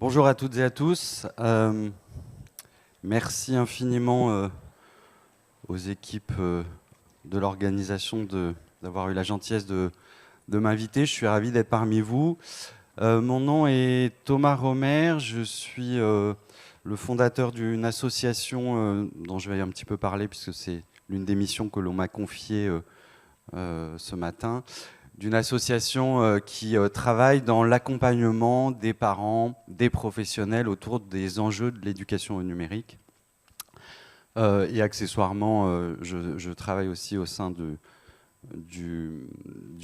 Bonjour à toutes et à tous. Merci infiniment aux équipes de l'organisation d'avoir eu la gentillesse de m'inviter. Je suis ravi d'être parmi vous. Mon nom est Thomas Romer. Je suis le fondateur d'une association dont je vais un petit peu parler puisque c'est l'une des missions que l'on m'a confiée ce matin, d'une association qui travaille dans l'accompagnement des parents, des professionnels autour des enjeux de l'éducation au numérique. Et accessoirement, je travaille aussi au sein du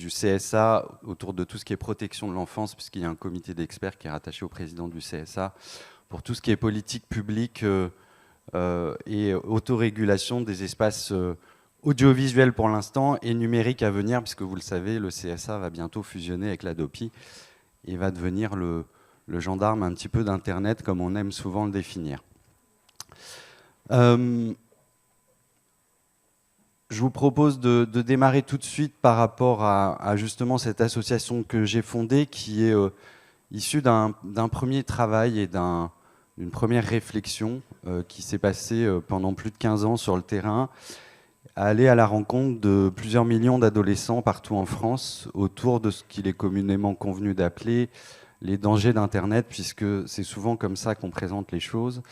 CSA autour de tout ce qui est protection de l'enfance, puisqu'il y a un comité d'experts qui est rattaché au président du CSA pour tout ce qui est politique publique et autorégulation des espaces audiovisuel pour l'instant et numérique à venir, puisque vous le savez, le CSA va bientôt fusionner avec l'ADOPI et va devenir le gendarme un petit peu d'Internet, comme on aime souvent le définir. Je vous propose de démarrer tout de suite par rapport à justement cette association que j'ai fondée, qui est issue d'un premier travail et d'une première réflexion qui s'est passée pendant plus de 15 ans sur le terrain, à aller à la rencontre de plusieurs millions d'adolescents partout en France autour de ce qu'il est communément convenu d'appeler les dangers d'Internet, puisque c'est souvent comme ça qu'on présente les choses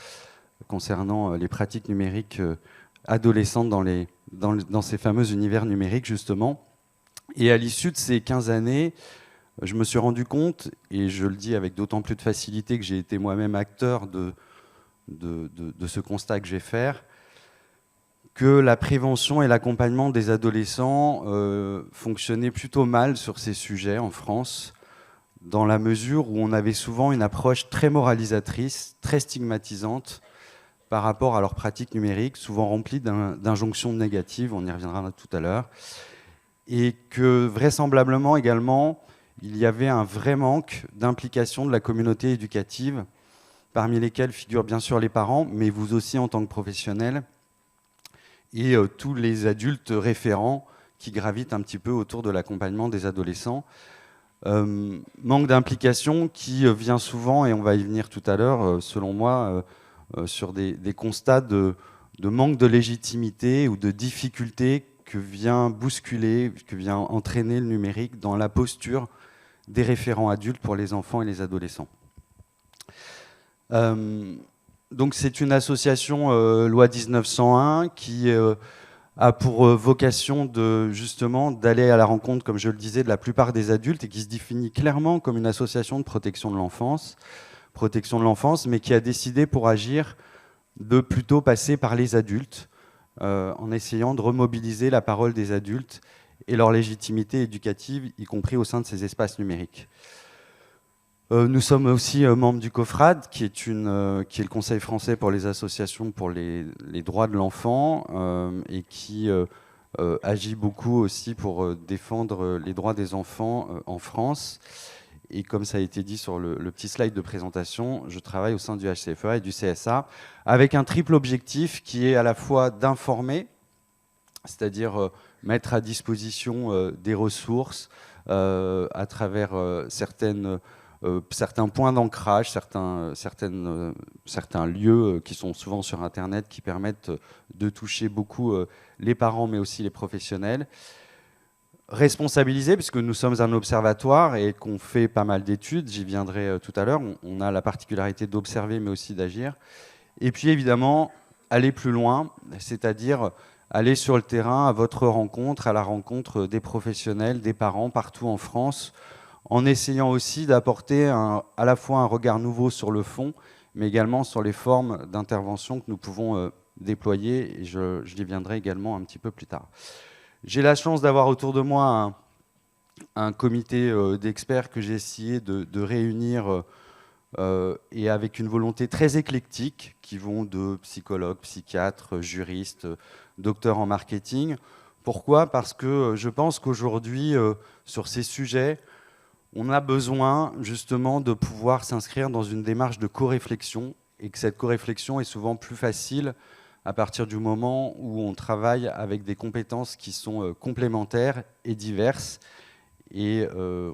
concernant les pratiques numériques adolescentes dans ces fameux univers numériques, justement. Et à l'issue de ces 15 années, je me suis rendu compte, et je le dis avec d'autant plus de facilité que j'ai été moi-même acteur de ce constat que je vais faire, que la prévention et l'accompagnement des adolescents fonctionnaient plutôt mal sur ces sujets en France, dans la mesure où on avait souvent une approche très moralisatrice, très stigmatisante par rapport à leurs pratiques numériques, souvent remplies d'injonctions négatives, on y reviendra tout à l'heure, et que vraisemblablement également, il y avait un vrai manque d'implication de la communauté éducative, parmi lesquels figurent bien sûr les parents, mais vous aussi en tant que professionnels, et tous les adultes référents qui gravitent un petit peu autour de l'accompagnement des adolescents. Manque d'implication qui vient souvent, et on va y venir tout à l'heure, selon moi, sur des constats de manque de légitimité ou de difficulté que vient bousculer, que vient entraîner le numérique dans la posture des référents adultes pour les enfants et les adolescents. Donc c'est une association loi 1901 qui a pour vocation justement d'aller à la rencontre, comme je le disais, de la plupart des adultes et qui se définit clairement comme une association de protection de l'enfance, mais qui a décidé pour agir de plutôt passer par les adultes en essayant de remobiliser la parole des adultes et leur légitimité éducative, y compris au sein de ces espaces numériques. Nous sommes aussi membres du COFRAD, qui est le Conseil français pour les associations pour les droits de l'enfant, et qui agit beaucoup aussi pour défendre les droits des enfants en France. Et comme ça a été dit sur le petit slide de présentation, je travaille au sein du HCFEA et du CSA, avec un triple objectif qui est à la fois d'informer, c'est-à-dire mettre à disposition des ressources à travers certains points d'ancrage, certains lieux qui sont souvent sur Internet qui permettent de toucher beaucoup les parents mais aussi les professionnels. Responsabiliser, puisque nous sommes un observatoire et qu'on fait pas mal d'études, j'y viendrai tout à l'heure, on a la particularité d'observer mais aussi d'agir. Et puis évidemment, aller plus loin, c'est-à-dire aller sur le terrain à votre rencontre, à la rencontre des professionnels, des parents partout en France, en essayant aussi d'apporter à la fois un regard nouveau sur le fond, mais également sur les formes d'intervention que nous pouvons déployer, et je y viendrai également un petit peu plus tard. J'ai la chance d'avoir autour de moi un comité d'experts que j'ai essayé de réunir et avec une volonté très éclectique, qui vont de psychologues, psychiatres, juristes, docteurs en marketing. Pourquoi ? Parce que je pense qu'aujourd'hui, sur ces sujets, on a besoin justement de pouvoir s'inscrire dans une démarche de co-réflexion, et que cette co-réflexion est souvent plus facile à partir du moment où on travaille avec des compétences qui sont complémentaires et diverses, et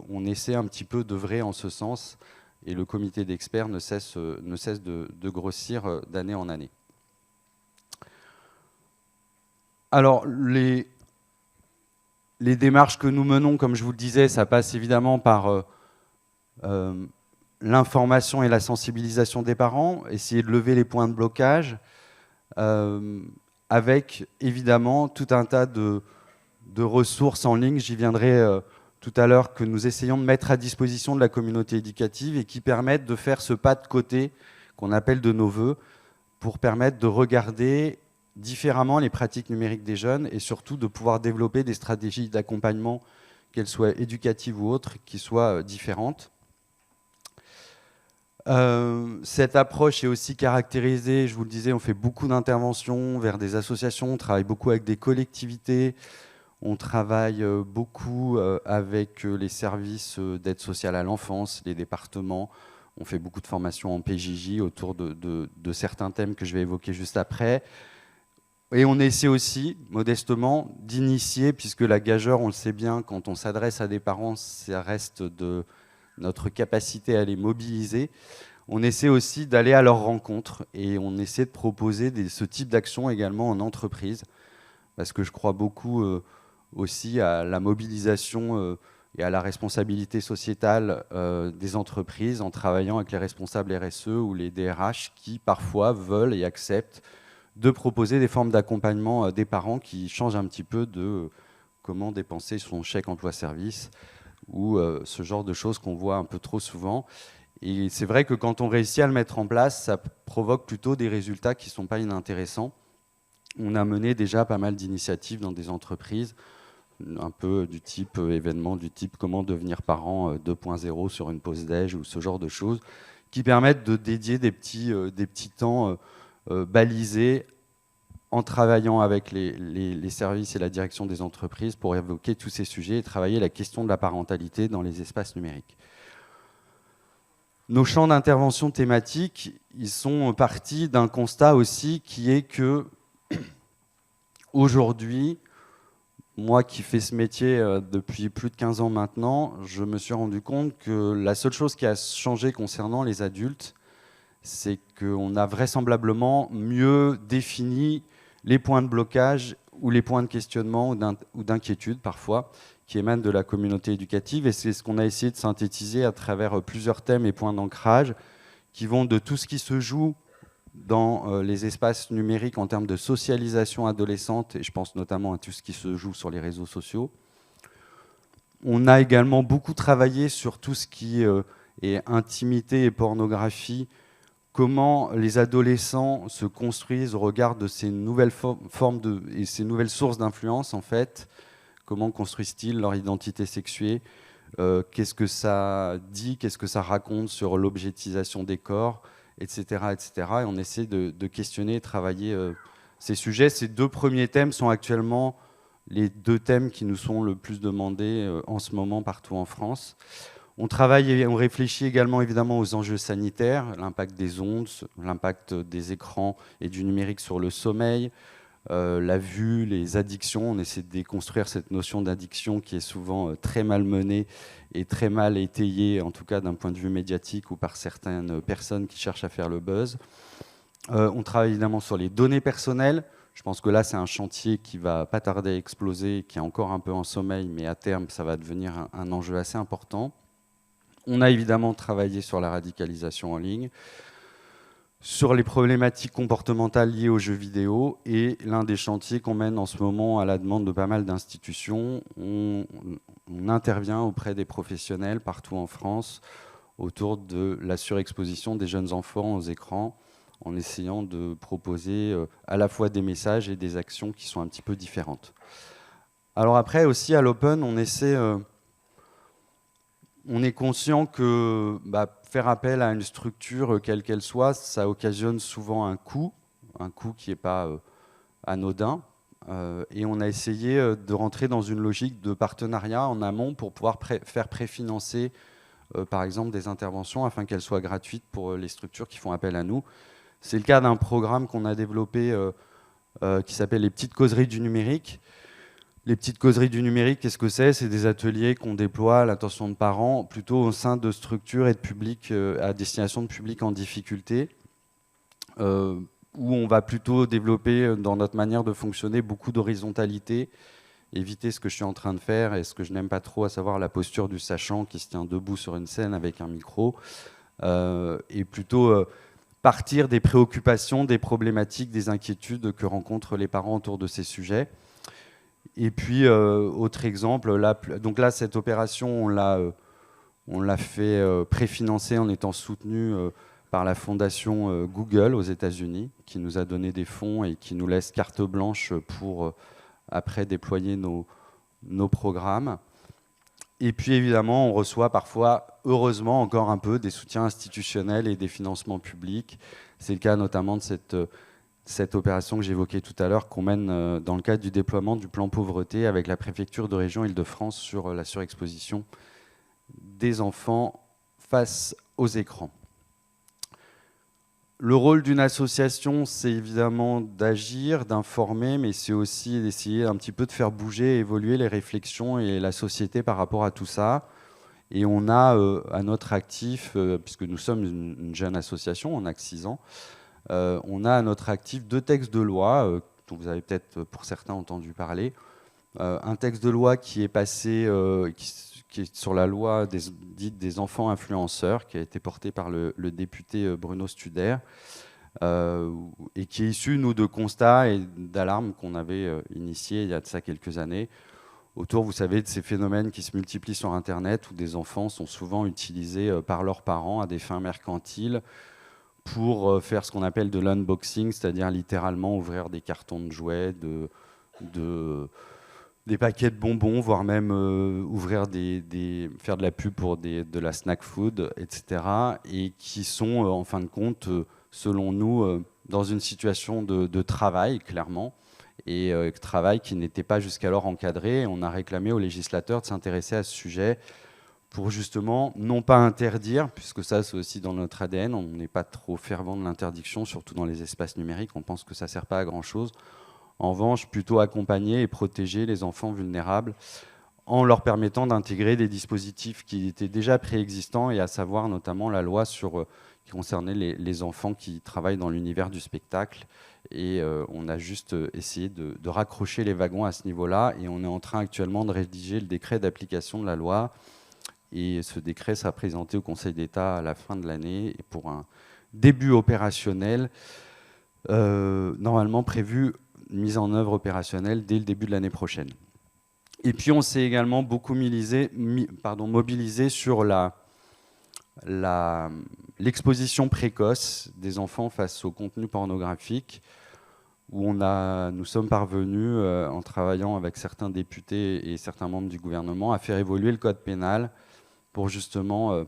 on essaie un petit peu d'œuvrer en ce sens et le comité d'experts ne cesse de grossir d'année en année. Alors, les démarches que nous menons, comme je vous le disais, ça passe évidemment par l'information et la sensibilisation des parents, essayer de lever les points de blocage, avec évidemment tout un tas de ressources en ligne, j'y viendrai tout à l'heure, que nous essayons de mettre à disposition de la communauté éducative et qui permettent de faire ce pas de côté qu'on appelle de nos voeux, pour permettre de regarder différemment les pratiques numériques des jeunes et surtout de pouvoir développer des stratégies d'accompagnement, qu'elles soient éducatives ou autres, qui soient différentes. Cette approche est aussi caractérisée, je vous le disais, on fait beaucoup d'interventions vers des associations, on travaille beaucoup avec des collectivités, on travaille beaucoup avec les services d'aide sociale à l'enfance, les départements, on fait beaucoup de formations en PJJ autour de certains thèmes que je vais évoquer juste après. Et on essaie aussi, modestement, d'initier, puisque la gageure, on le sait bien, quand on s'adresse à des parents, ça reste de notre capacité à les mobiliser. On essaie aussi d'aller à leur rencontre et on essaie de proposer ce type d'action également en entreprise, parce que je crois beaucoup aussi à la mobilisation et à la responsabilité sociétale des entreprises en travaillant avec les responsables RSE ou les DRH qui parfois veulent et acceptent de proposer des formes d'accompagnement des parents qui changent un petit peu de comment dépenser son chèque emploi-service ou ce genre de choses qu'on voit un peu trop souvent. Et c'est vrai que quand on réussit à le mettre en place, ça provoque plutôt des résultats qui ne sont pas inintéressants. On a mené déjà pas mal d'initiatives dans des entreprises, un peu du type événement, du type comment devenir parent 2.0 sur une pause déj ou ce genre de choses, qui permettent de dédier des petits temps balisés en travaillant avec les services et la direction des entreprises pour évoquer tous ces sujets et travailler la question de la parentalité dans les espaces numériques. Nos champs d'intervention thématiques, ils sont partis d'un constat aussi qui est que aujourd'hui, moi qui fais ce métier depuis plus de 15 ans maintenant, je me suis rendu compte que la seule chose qui a changé concernant les adultes, c'est qu'on a vraisemblablement mieux défini les points de blocage ou les points de questionnement ou d'inquiétude parfois qui émanent de la communauté éducative. Et c'est ce qu'on a essayé de synthétiser à travers plusieurs thèmes et points d'ancrage qui vont de tout ce qui se joue dans les espaces numériques en termes de socialisation adolescente, et je pense notamment à tout ce qui se joue sur les réseaux sociaux. On a également beaucoup travaillé sur tout ce qui est intimité et pornographie, comment les adolescents se construisent au regard de ces nouvelles formes et ces nouvelles sources d'influence, en fait. Comment construisent-ils leur identité sexuée? Qu'est-ce que ça dit? Qu'est-ce que ça raconte sur l'objectisation des corps, etc., etc. Et on essaie de questionner et travailler ces sujets. Ces deux premiers thèmes sont actuellement les deux thèmes qui nous sont le plus demandés en ce moment partout en France. On travaille et on réfléchit également évidemment aux enjeux sanitaires, l'impact des ondes, l'impact des écrans et du numérique sur le sommeil, la vue, les addictions. On essaie de déconstruire cette notion d'addiction qui est souvent très mal menée et très mal étayée, en tout cas d'un point de vue médiatique ou par certaines personnes qui cherchent à faire le buzz. On travaille évidemment sur les données personnelles. Je pense que là, c'est un chantier qui va pas tarder à exploser, qui est encore un peu en sommeil, mais à terme, ça va devenir un enjeu assez important. On a évidemment travaillé sur la radicalisation en ligne, sur les problématiques comportementales liées aux jeux vidéo, et l'un des chantiers qu'on mène en ce moment à la demande de pas mal d'institutions, on intervient auprès des professionnels partout en France autour de la surexposition des jeunes enfants aux écrans, en essayant de proposer à la fois des messages et des actions qui sont un petit peu différentes. Alors après aussi à l'Open, on essaie... On est conscient que faire appel à une structure, quelle qu'elle soit, ça occasionne souvent un coût qui n'est pas anodin. Et on a essayé de rentrer dans une logique de partenariat en amont pour pouvoir faire préfinancer, par exemple, des interventions afin qu'elles soient gratuites pour les structures qui font appel à nous. C'est le cas d'un programme qu'on a développé qui s'appelle les petites causeries du numérique, Les petites causeries du numérique, qu'est-ce que c'est? C'est des ateliers qu'on déploie à l'intention de parents, plutôt au sein de structures et de publics à destination de publics en difficulté, où on va plutôt développer dans notre manière de fonctionner beaucoup d'horizontalité, éviter ce que je suis en train de faire et ce que je n'aime pas trop, à savoir la posture du sachant qui se tient debout sur une scène avec un micro, et plutôt partir des préoccupations, des problématiques, des inquiétudes que rencontrent les parents autour de ces sujets. Et puis, autre exemple, donc là, cette opération, on l'a fait préfinancer en étant soutenu par la fondation Google aux États-Unis, qui nous a donné des fonds et qui nous laisse carte blanche pour après déployer nos programmes. Et puis évidemment, on reçoit parfois, heureusement encore un peu, des soutiens institutionnels et des financements publics. C'est le cas notamment de cette opération que j'évoquais tout à l'heure, qu'on mène dans le cadre du déploiement du plan pauvreté avec la préfecture de région Île-de-France sur la surexposition des enfants face aux écrans. Le rôle d'une association, c'est évidemment d'agir, d'informer, mais c'est aussi d'essayer un petit peu de faire bouger, évoluer les réflexions et la société par rapport à tout ça. Et on a à notre actif, puisque nous sommes une jeune association, on n'a que 6 ans, on a à notre actif 2 textes de loi, dont vous avez peut-être pour certains entendu parler. Un texte de loi qui est passé, qui est sur la loi dite des enfants influenceurs, qui a été porté par le député Bruno Studer, et qui est issu, nous, de constats et d'alarmes qu'on avait initiés il y a de ça quelques années, autour, vous savez, de ces phénomènes qui se multiplient sur Internet, où des enfants sont souvent utilisés par leurs parents à des fins mercantiles pour faire ce qu'on appelle de l'unboxing, c'est-à-dire littéralement ouvrir des cartons de jouets, des paquets de bonbons, voire même ouvrir faire de la pub pour de la snack food, etc. Et qui sont, en fin de compte, selon nous, dans une situation de travail, clairement, et travail qui n'était pas jusqu'alors encadré. On a réclamé aux législateurs de s'intéresser à ce sujet pour justement, non pas interdire, puisque ça c'est aussi dans notre ADN, on n'est pas trop fervent de l'interdiction, surtout dans les espaces numériques, on pense que ça ne sert pas à grand-chose. En revanche, plutôt accompagner et protéger les enfants vulnérables en leur permettant d'intégrer des dispositifs qui étaient déjà préexistants, et à savoir notamment la loi qui concernait les enfants qui travaillent dans l'univers du spectacle. Et on a juste essayé de raccrocher les wagons à ce niveau-là, et on est en train actuellement de rédiger le décret d'application de la loi. Et ce décret sera présenté au Conseil d'État à la fin de l'année, et pour un début opérationnel, normalement prévu, mise en œuvre opérationnelle dès le début de l'année prochaine. Et puis on s'est également beaucoup mobilisé sur l'exposition précoce des enfants face au contenu pornographique, où nous sommes parvenus, en travaillant avec certains députés et certains membres du gouvernement, à faire évoluer le code pénal pour justement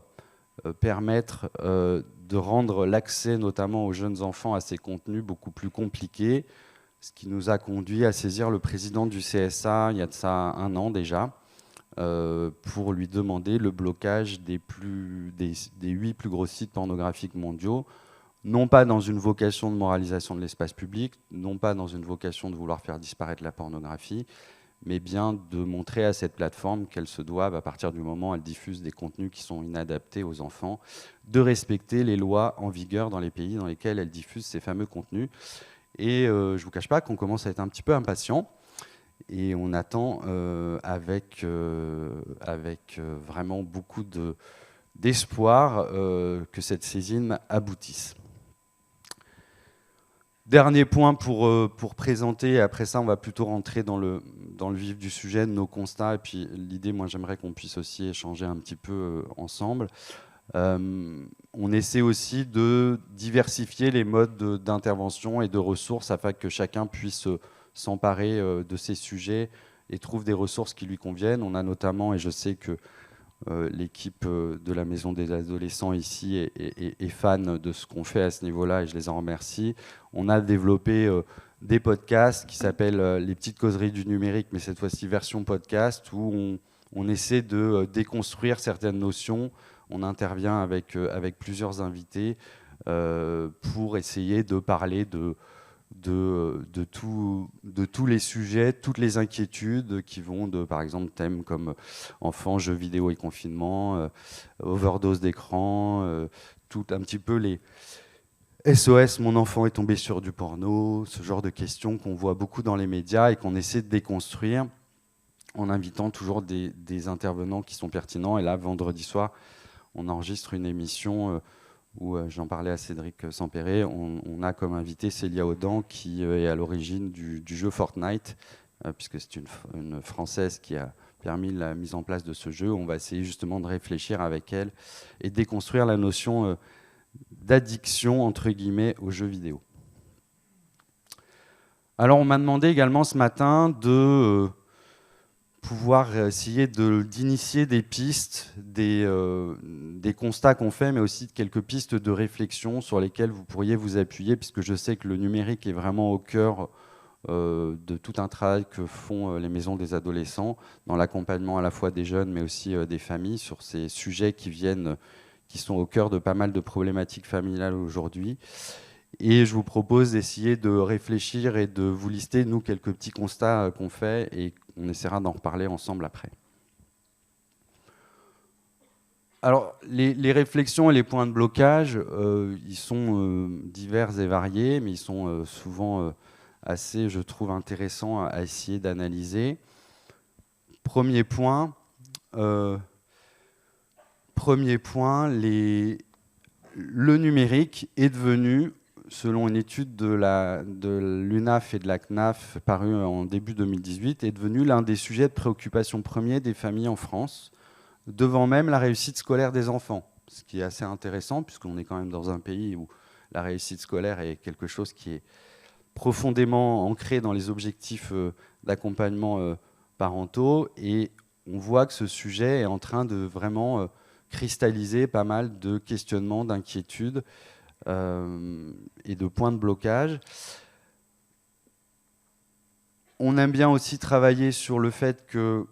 permettre de rendre l'accès notamment aux jeunes enfants à ces contenus beaucoup plus compliqué, ce qui nous a conduit à saisir le président du CSA il y a de ça 1 an déjà, pour lui demander le blocage des 8 plus gros sites pornographiques mondiaux, non pas dans une vocation de moralisation de l'espace public, non pas dans une vocation de vouloir faire disparaître la pornographie, mais bien de montrer à cette plateforme qu'elle se doit, à partir du moment où elle diffuse des contenus qui sont inadaptés aux enfants, de respecter les lois en vigueur dans les pays dans lesquels elle diffuse ces fameux contenus. Et je ne vous cache pas qu'on commence à être un petit peu impatient, et on attend avec vraiment beaucoup d'espoir que cette saisine aboutisse. Dernier point pour présenter, et après ça on va plutôt rentrer dans le vif du sujet, de nos constats, et puis l'idée, moi j'aimerais qu'on puisse aussi échanger un petit peu ensemble. On essaie aussi de diversifier les modes d'intervention et de ressources afin que chacun puisse s'emparer de ces sujets et trouve des ressources qui lui conviennent. On a notamment, et je sais que l'équipe de la Maison des Adolescents ici est fan de ce qu'on fait à ce niveau-là, et je les en remercie. On a développé des podcasts qui s'appellent Les Petites Causeries du Numérique, mais cette fois-ci version podcast, où on essaie de déconstruire certaines notions. On intervient avec plusieurs invités pour essayer de parler de tous les sujets, toutes les inquiétudes qui vont de, par exemple, thèmes comme enfants, jeux vidéo et confinement, overdose d'écran, tout un petit peu les SOS, mon enfant est tombé sur du porno, ce genre de questions qu'on voit beaucoup dans les médias et qu'on essaie de déconstruire en invitant toujours des intervenants qui sont pertinents. Et là, vendredi soir, on enregistre une émission où j'en parlais à Cédric Sampéré. On a comme invité Célia Audan, qui est à l'origine du jeu Fortnite, puisque c'est une Française qui a permis la mise en place de ce jeu. On va essayer justement de réfléchir avec elle et déconstruire la notion d'addiction, entre guillemets, aux jeux vidéo. Alors, on m'a demandé également ce matin de pouvoir essayer d'initier des pistes, des constats qu'on fait, mais aussi quelques pistes de réflexion sur lesquelles vous pourriez vous appuyer, puisque je sais que le numérique est vraiment au cœur de tout un travail que font les maisons des adolescents, dans l'accompagnement à la fois des jeunes, mais aussi des familles, sur ces sujets qui sont au cœur de pas mal de problématiques familiales aujourd'hui. Et je vous propose d'essayer de réfléchir et de vous lister, nous, quelques petits constats qu'on fait, et on essaiera d'en reparler ensemble après. Alors, les réflexions et les points de blocage, ils sont divers et variés, mais ils sont souvent assez, je trouve, intéressants à essayer d'analyser. Premier point, le numérique est devenu, selon une étude de l'UNAF et de la CNAF parue en début 2018, est devenu l'un des sujets de préoccupation premiers des familles en France, devant même la réussite scolaire des enfants. Ce qui est assez intéressant, puisqu'on est quand même dans un pays où la réussite scolaire est quelque chose qui est profondément ancré dans les objectifs d'accompagnement parentaux. Et on voit que ce sujet est en train de vraiment cristalliser pas mal de questionnements, d'inquiétudes et de points de blocage. On aime bien aussi travailler sur le fait que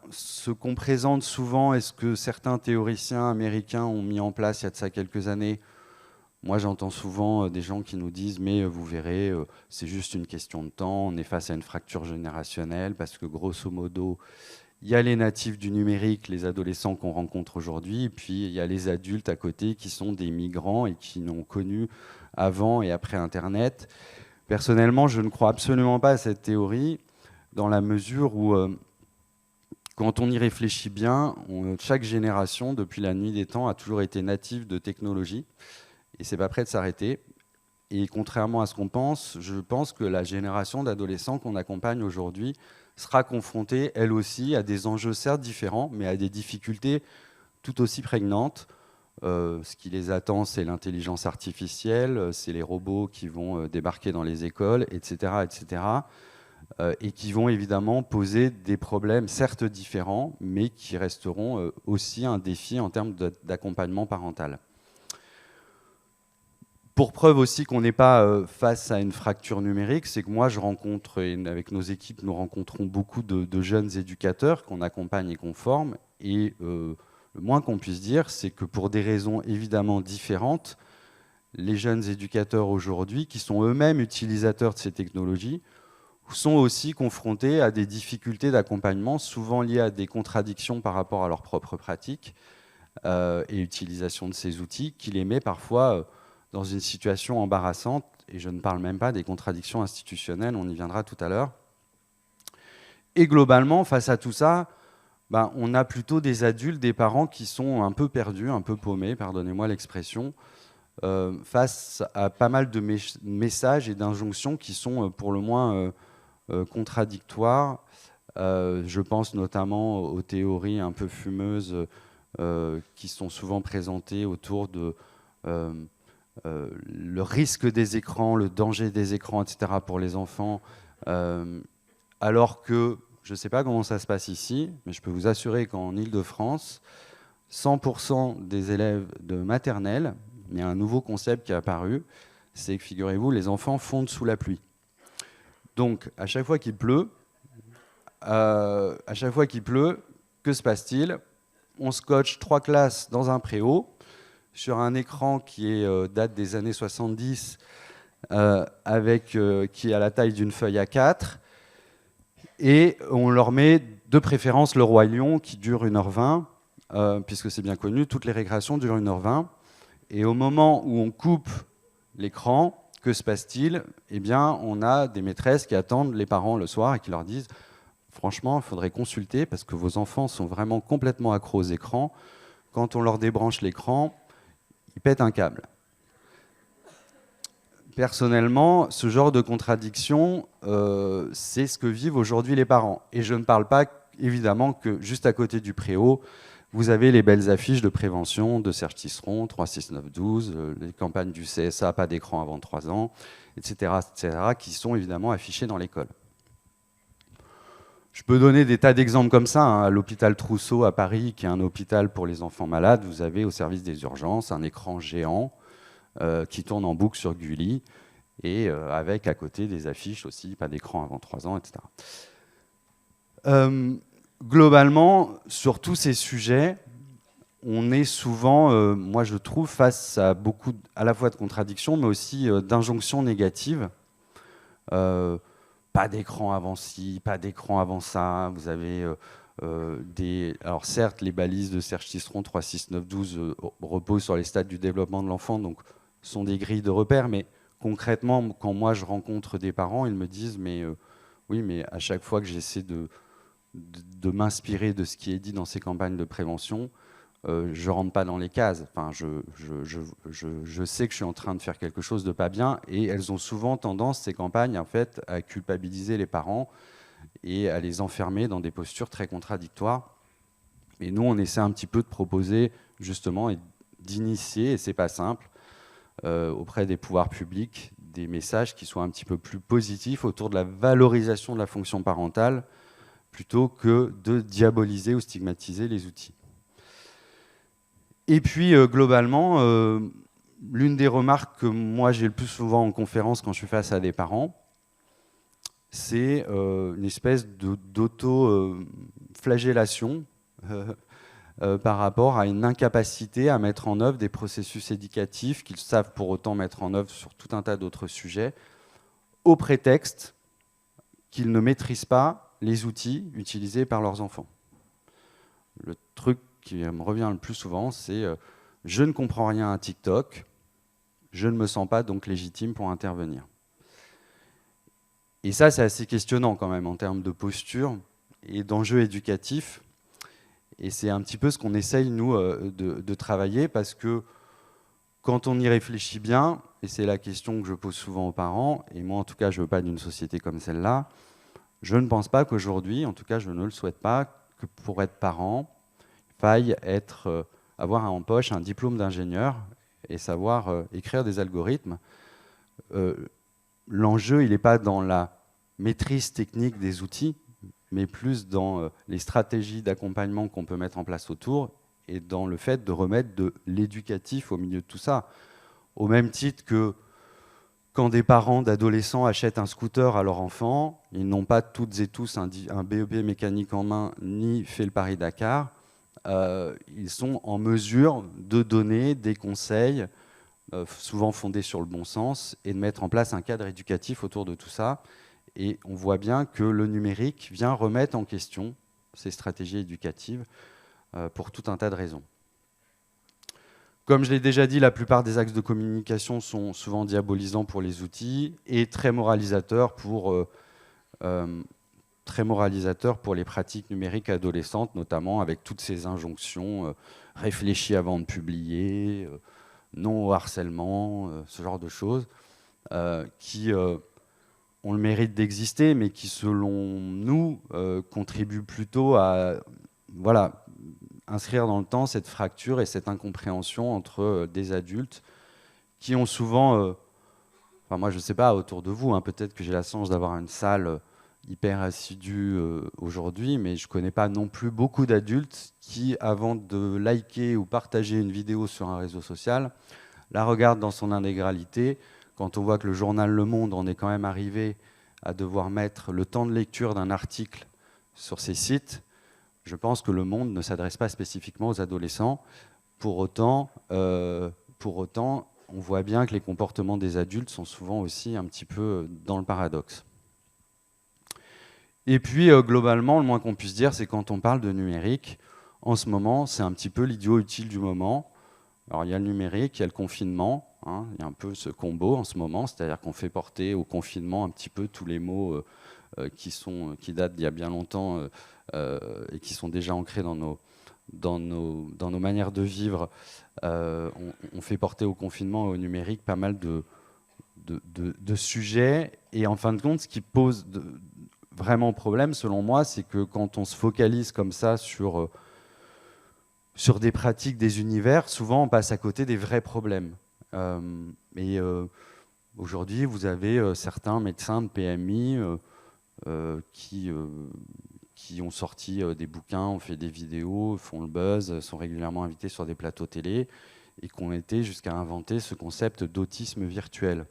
ce qu'on présente souvent et ce que certains théoriciens américains ont mis en place il y a de ça quelques années, moi j'entends souvent des gens qui nous disent « mais vous verrez, c'est juste une question de temps, on est face à une fracture générationnelle parce que grosso modo, il y a les natifs du numérique, les adolescents qu'on rencontre aujourd'hui, et puis il y a les adultes à côté qui sont des migrants et qui n'ont connu avant et après Internet. » Personnellement, je ne crois absolument pas à cette théorie, dans la mesure où, quand on y réfléchit bien, chaque génération, depuis la nuit des temps, a toujours été native de technologie, et c'est pas prêt de s'arrêter. Et contrairement à ce qu'on pense, je pense que la génération d'adolescents qu'on accompagne aujourd'hui sera confrontée, elle aussi, à des enjeux certes différents, mais à des difficultés tout aussi prégnantes. Ce qui les attend, c'est l'intelligence artificielle, c'est les robots qui vont débarquer dans les écoles, etc., etc., et qui vont évidemment poser des problèmes certes différents, mais qui resteront aussi un défi en termes d'accompagnement parental. Pour preuve aussi qu'on n'est pas face à une fracture numérique, c'est que moi je rencontre, et avec nos équipes, nous rencontrons beaucoup de jeunes éducateurs qu'on accompagne et qu'on forme, et le moins qu'on puisse dire, c'est que pour des raisons évidemment différentes, les jeunes éducateurs aujourd'hui, qui sont eux-mêmes utilisateurs de ces technologies, sont aussi confrontés à des difficultés d'accompagnement, souvent liées à des contradictions par rapport à leurs propres pratiques et utilisation de ces outils, qui les met parfois dans une situation embarrassante, et je ne parle même pas des contradictions institutionnelles, on y viendra tout à l'heure. Et globalement, face à tout ça, on a plutôt des adultes, des parents qui sont un peu perdus, un peu paumés, pardonnez-moi l'expression, face à pas mal de messages et d'injonctions qui sont pour le moins contradictoires. Je pense notamment aux théories un peu fumeuses qui sont souvent présentées autour de le risque des écrans, le danger des écrans, etc. pour les enfants, alors que, je ne sais pas comment ça se passe ici, mais je peux vous assurer qu'en Île-de-France, 100% des élèves de maternelle, il y a un nouveau concept qui est apparu, c'est que, figurez-vous, les enfants fondent sous la pluie. Donc, à chaque fois qu'il pleut, que se passe-t-il? On scotche 3 classes dans un préau, sur un écran qui date des années 70, qui est à la taille d'une feuille A4. Et on leur met de préférence le Roi Lion qui dure 1h20, puisque c'est bien connu, toutes les récréations durent 1h20. Et au moment où on coupe l'écran, que se passe-t-il? Eh bien, on a des maîtresses qui attendent les parents le soir et qui leur disent « Franchement, il faudrait consulter parce que vos enfants sont vraiment complètement accros aux écrans. Quand on leur débranche l'écran, ils pètent un câble. » Personnellement, ce genre de contradiction, c'est ce que vivent aujourd'hui les parents. Et je ne parle pas, évidemment, que juste à côté du préau, vous avez les belles affiches de prévention de Serge Tisseron, 36912, les campagnes du CSA, pas d'écran avant 3 ans, etc., qui sont évidemment affichées dans l'école. Je peux donner des tas d'exemples comme ça. À l'hôpital Trousseau à Paris, qui est un hôpital pour les enfants malades, vous avez au service des urgences un écran géant qui tourne en boucle sur Gulli, et avec à côté des affiches aussi, pas d'écran avant 3 ans, etc. Globalement, sur tous ces sujets, on est souvent, moi je trouve, face à beaucoup à la fois de contradictions, mais aussi d'injonctions négatives. Pas d'écran avant ci, pas d'écran avant ça. Vous avez alors certes, les balises de Serge Tisseron 36912 reposent sur les stades du développement de l'enfant, donc sont des grilles de repères, mais concrètement, quand moi je rencontre des parents, ils me disent mais oui, mais à chaque fois que j'essaie de m'inspirer de ce qui est dit dans ces campagnes de prévention, je rentre pas dans les cases. Enfin, je sais que je suis en train de faire quelque chose de pas bien, et elles ont souvent tendance, ces campagnes, en fait, à culpabiliser les parents et à les enfermer dans des postures très contradictoires. Et nous, on essaie un petit peu de proposer, justement, et d'initier, et c'est pas simple, auprès des pouvoirs publics, des messages qui soient un petit peu plus positifs autour de la valorisation de la fonction parentale, plutôt que de diaboliser ou stigmatiser les outils. Et puis, globalement, l'une des remarques que moi j'ai le plus souvent en conférence quand je suis face à des parents, c'est une espèce d'auto-flagellation par rapport à une incapacité à mettre en œuvre des processus éducatifs qu'ils savent pour autant mettre en œuvre sur tout un tas d'autres sujets, au prétexte qu'ils ne maîtrisent pas les outils utilisés par leurs enfants. Le truc qui me revient le plus souvent, c'est je ne comprends rien à TikTok, je ne me sens pas donc légitime pour intervenir. Et ça, c'est assez questionnant quand même en termes de posture et d'enjeux éducatifs. Et c'est un petit peu ce qu'on essaye, nous, de travailler, parce que quand on y réfléchit bien, et c'est la question que je pose souvent aux parents, et moi en tout cas je ne veux pas d'une société comme celle-là, je ne pense pas qu'aujourd'hui, en tout cas je ne le souhaite pas, que pour être parent, il faille avoir en poche un diplôme d'ingénieur et savoir écrire des algorithmes. L'enjeu, il n'est pas dans la maîtrise technique des outils, mais plus dans les stratégies d'accompagnement qu'on peut mettre en place autour, et dans le fait de remettre de l'éducatif au milieu de tout ça. Au même titre que quand des parents d'adolescents achètent un scooter à leur enfant, ils n'ont pas toutes et tous un BEP mécanique en main, ni fait le Paris-Dakar. Ils sont en mesure de donner des conseils, souvent fondés sur le bon sens, et de mettre en place un cadre éducatif autour de tout ça. Et on voit bien que le numérique vient remettre en question ces stratégies éducatives pour tout un tas de raisons. Comme je l'ai déjà dit, la plupart des axes de communication sont souvent diabolisants pour les outils et très moralisateurs pour les pratiques numériques adolescentes, notamment avec toutes ces injonctions réfléchis avant de publier, non au harcèlement, ce genre de choses qui ont le mérite d'exister, mais qui, selon nous, contribuent plutôt à inscrire dans le temps cette fracture et cette incompréhension entre des adultes qui ont souvent, moi je ne sais pas autour de vous, peut-être que j'ai la chance d'avoir une salle hyper assidue aujourd'hui, mais je ne connais pas non plus beaucoup d'adultes qui, avant de liker ou partager une vidéo sur un réseau social, la regardent dans son intégralité. Quand on voit que le journal Le Monde en est quand même arrivé à devoir mettre le temps de lecture d'un article sur ses sites, je pense que Le Monde ne s'adresse pas spécifiquement aux adolescents. Pour autant, on voit bien que les comportements des adultes sont souvent aussi un petit peu dans le paradoxe. Et puis, globalement, le moins qu'on puisse dire, c'est quand on parle de numérique, en ce moment, c'est un petit peu l'idiot utile du moment. Alors, il y a le numérique, il y a le confinement, hein, il y a un peu ce combo en ce moment, c'est-à-dire qu'on fait porter au confinement un petit peu tous les mots qui datent d'il y a bien longtemps et qui sont déjà ancrés dans nos manières de vivre. On fait porter au confinement et au numérique pas mal de sujets. Et en fin de compte, ce qui pose vraiment problème, selon moi, c'est que quand on se focalise comme ça sur des pratiques, des univers, souvent on passe à côté des vrais problèmes. Aujourd'hui, vous avez certains médecins de PMI qui ont sorti des bouquins, ont fait des vidéos, font le buzz, sont régulièrement invités sur des plateaux télé et qui ont été jusqu'à inventer ce concept d'autisme virtuel.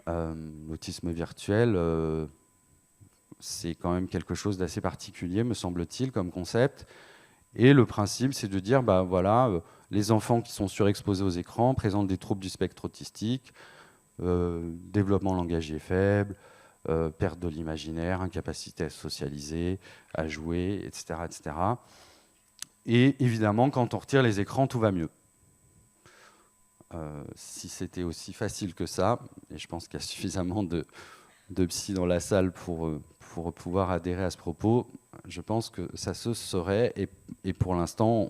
L'autisme virtuel, c'est quand même quelque chose d'assez particulier, me semble-t-il, comme concept. Et le principe, c'est de dire, bah voilà, les enfants qui sont surexposés aux écrans présentent des troubles du spectre autistique, développement langagier faible, perte de l'imaginaire, incapacité à socialiser, à jouer, etc., etc. Et évidemment, quand on retire les écrans, tout va mieux. Si c'était aussi facile que ça, et je pense qu'il y a suffisamment de psy dans la salle pour pouvoir adhérer à ce propos, je pense que ça se saurait. Et pour l'instant,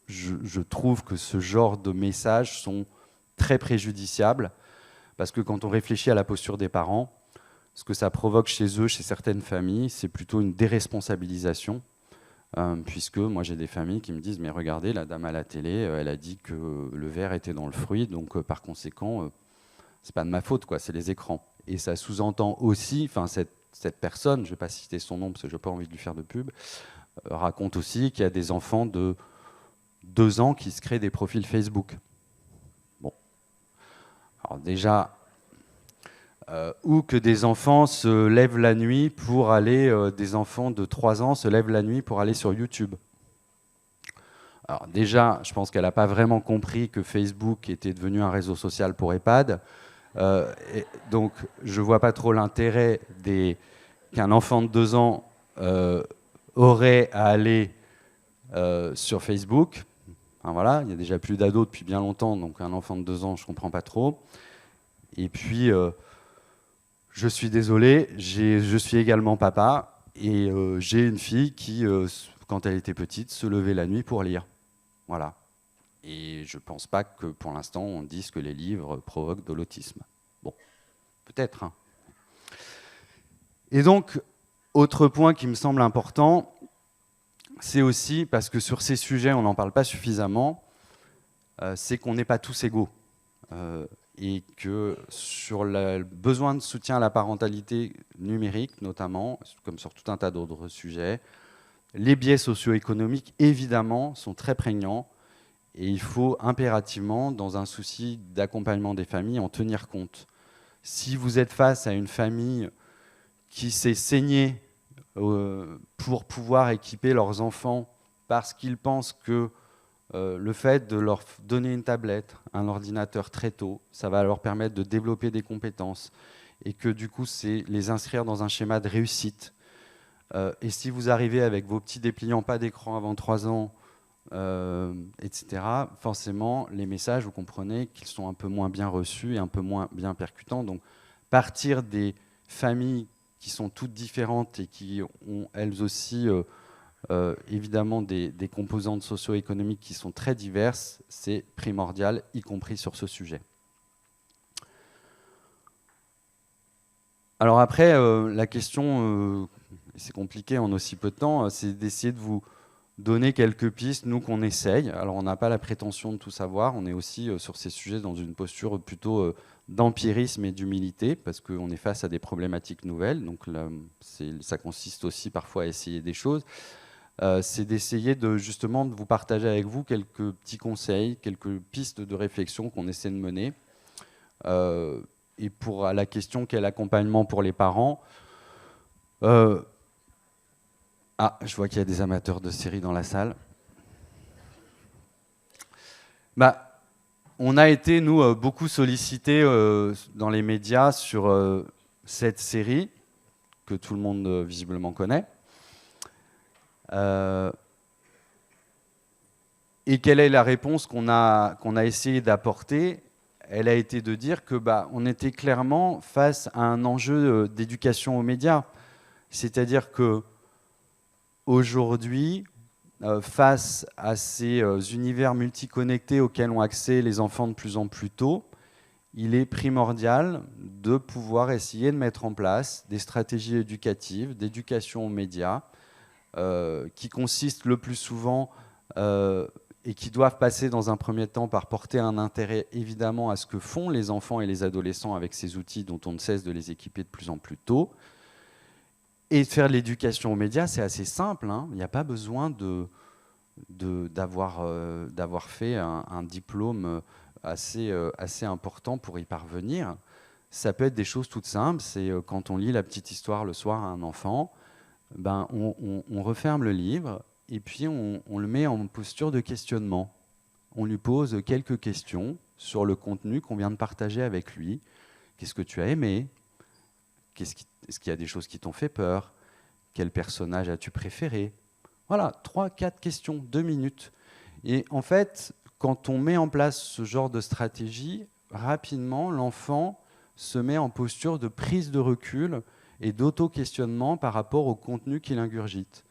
je trouve que ce genre de messages sont très préjudiciables, parce que quand on réfléchit à la posture des parents, ce que ça provoque chez eux, chez certaines familles, c'est plutôt une déresponsabilisation. Puisque moi j'ai des familles qui me disent mais regardez, la dame à la télé, elle a dit que le verre était dans le fruit, donc par conséquent c'est pas de ma faute, quoi, c'est les écrans. Et ça sous-entend aussi, enfin cette personne, je vais pas citer son nom parce que j'ai pas envie de lui faire de pub, raconte aussi qu'il y a des enfants de 2 ans qui se créent des profils Facebook. Bon, alors déjà, ou que des enfants se lèvent la nuit pour aller, des enfants de 3 ans se lèvent la nuit pour aller sur YouTube. Alors déjà, je pense qu'elle n'a pas vraiment compris que Facebook était devenu un réseau social pour EHPAD. Donc, je ne vois pas trop l'intérêt qu'un enfant de 2 ans aurait à aller sur Facebook. Enfin, voilà, il n'y a déjà plus d'ados depuis bien longtemps, donc un enfant de 2 ans, je ne comprends pas trop. Et puis, je suis désolé, je suis également papa, et j'ai une fille qui, quand elle était petite, se levait la nuit pour lire. Voilà. Et je ne pense pas que pour l'instant on dise que les livres provoquent de l'autisme. Bon, peut-être. Hein. Et donc, autre point qui me semble important, c'est aussi, parce que sur ces sujets on n'en parle pas suffisamment, c'est qu'on n'est pas tous égaux. Et que sur le besoin de soutien à la parentalité numérique, notamment, comme sur tout un tas d'autres sujets, les biais socio-économiques, évidemment, sont très prégnants. Et il faut impérativement, dans un souci d'accompagnement des familles, en tenir compte. Si vous êtes face à une famille qui s'est saignée pour pouvoir équiper leurs enfants parce qu'ils pensent que le fait de leur donner une tablette, un ordinateur très tôt, ça va leur permettre de développer des compétences et que du coup, c'est les inscrire dans un schéma de réussite. Et si vous arrivez avec vos petits dépliants, pas d'écran avant 3 ans, etc., forcément, les messages, vous comprenez qu'ils sont un peu moins bien reçus et un peu moins bien percutants. Donc, partir des familles qui sont toutes différentes et qui ont elles aussi évidemment des composantes socio-économiques qui sont très diverses, c'est primordial, y compris sur ce sujet. Alors après, la question, c'est compliqué en aussi peu de temps, c'est d'essayer de vous donner quelques pistes, nous qu'on essaye. Alors on n'a pas la prétention de tout savoir, on est aussi sur ces sujets dans une posture plutôt d'empirisme et d'humilité, parce qu'on est face à des problématiques nouvelles, donc là, ça consiste aussi parfois à essayer des choses. C'est d'essayer justement de vous partager avec vous quelques petits conseils, quelques pistes de réflexion qu'on essaie de mener. Et pour la question quel accompagnement pour les parents, je vois qu'il y a des amateurs de séries dans la salle. Bah, on a été, nous, beaucoup sollicités dans les médias sur cette série, que tout le monde visiblement connaît. Et quelle est la réponse qu'on a essayé d'apporter? Elle a été de dire que on était clairement face à un enjeu d'éducation aux médias. C'est-à-dire que aujourd'hui, face à ces univers multiconnectés auxquels ont accès les enfants de plus en plus tôt, il est primordial de pouvoir essayer de mettre en place des stratégies éducatives, d'éducation aux médias, qui consistent le plus souvent et qui doivent passer dans un premier temps par porter un intérêt évidemment à ce que font les enfants et les adolescents avec ces outils dont on ne cesse de les équiper de plus en plus tôt. Et faire de l'éducation aux médias, c'est assez simple, hein. Il n'y a pas besoin d'avoir fait un diplôme assez important pour y parvenir. Ça peut être des choses toutes simples. C'est quand on lit la petite histoire le soir à un enfant, on referme le livre et puis on le met en posture de questionnement. On lui pose quelques questions sur le contenu qu'on vient de partager avec lui. Qu'est-ce que tu as aimé? Est-ce qu'il y a des choses qui t'ont fait peur? Quel personnage as-tu préféré? Voilà, 3-4 questions, 2 minutes. Et en fait, quand on met en place ce genre de stratégie, rapidement, l'enfant se met en posture de prise de recul et d'auto-questionnement par rapport au contenu qu'il ingurgite.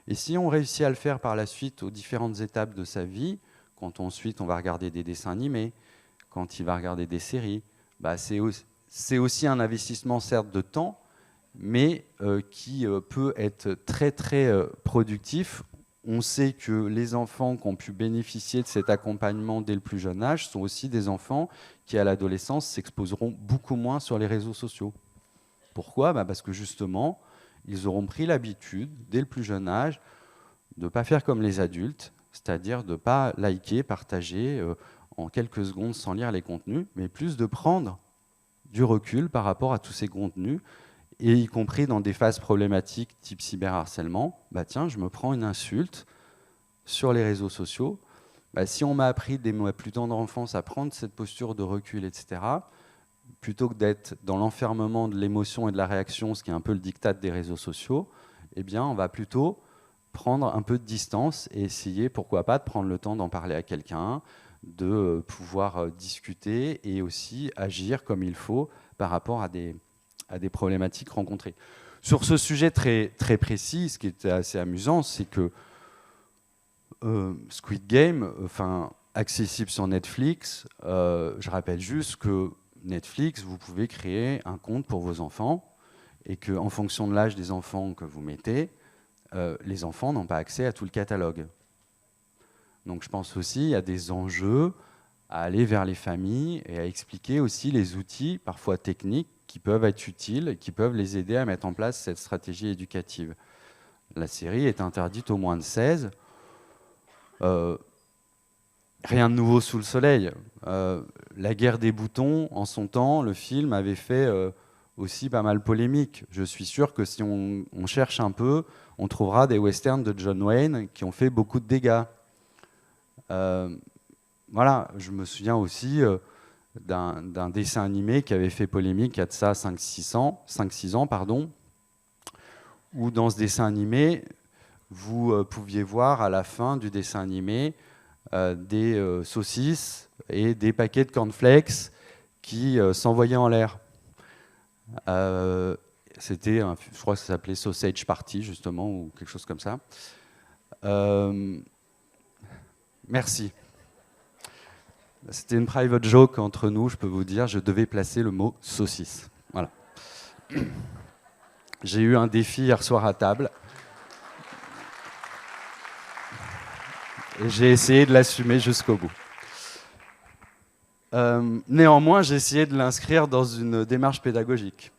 Et si on réussit à le faire par la suite aux différentes étapes de sa vie, quand ensuite on va regarder des dessins animés, quand il va regarder des séries, c'est aussi un investissement certes de temps, mais qui peut être très très productif. On sait que les enfants qui ont pu bénéficier de cet accompagnement dès le plus jeune âge sont aussi des enfants qui, à l'adolescence, s'exposeront beaucoup moins sur les réseaux sociaux. Pourquoi? Parce que justement, ils auront pris l'habitude, dès le plus jeune âge, de ne pas faire comme les adultes, c'est-à-dire de ne pas liker, partager en quelques secondes sans lire les contenus, mais plus de prendre du recul par rapport à tous ces contenus, et y compris dans des phases problématiques type cyberharcèlement. Tiens, je me prends une insulte sur les réseaux sociaux. Si on m'a appris dès ma plus tendre enfance à prendre cette posture de recul, etc., plutôt que d'être dans l'enfermement de l'émotion et de la réaction, ce qui est un peu le diktat des réseaux sociaux, eh bien, on va plutôt prendre un peu de distance et essayer, pourquoi pas, de prendre le temps d'en parler à quelqu'un, de pouvoir discuter et aussi agir comme il faut par rapport à des problématiques rencontrées. Sur ce sujet très, très précis, ce qui est assez amusant, c'est que Squid Game, accessible sur Netflix, je rappelle juste que Netflix, vous pouvez créer un compte pour vos enfants et qu'en fonction de l'âge des enfants que vous mettez, les enfants n'ont pas accès à tout le catalogue. Donc je pense aussi il y a des enjeux à aller vers les familles et à expliquer aussi les outils, parfois techniques, qui peuvent être utiles et qui peuvent les aider à mettre en place cette stratégie éducative. La série est interdite aux moins de 16. Rien de nouveau sous le soleil. La guerre des boutons, en son temps, le film avait fait aussi pas mal polémique. Je suis sûr que si on cherche un peu, on trouvera des westerns de John Wayne qui ont fait beaucoup de dégâts. Voilà, je me souviens aussi d'un dessin animé qui avait fait polémique il y a de ça 5-6 ans, où dans ce dessin animé, vous pouviez voir à la fin du dessin animé des saucisses et des paquets de cornflakes qui s'envoyaient en l'air. C'était, je crois que ça s'appelait Sausage Party, justement, ou quelque chose comme ça. Merci. C'était une private joke entre nous, je peux vous dire, je devais placer le mot saucisse. Voilà. J'ai eu un défi hier soir à table. Et j'ai essayé de l'assumer jusqu'au bout. Néanmoins, j'ai essayé de l'inscrire dans une démarche pédagogique.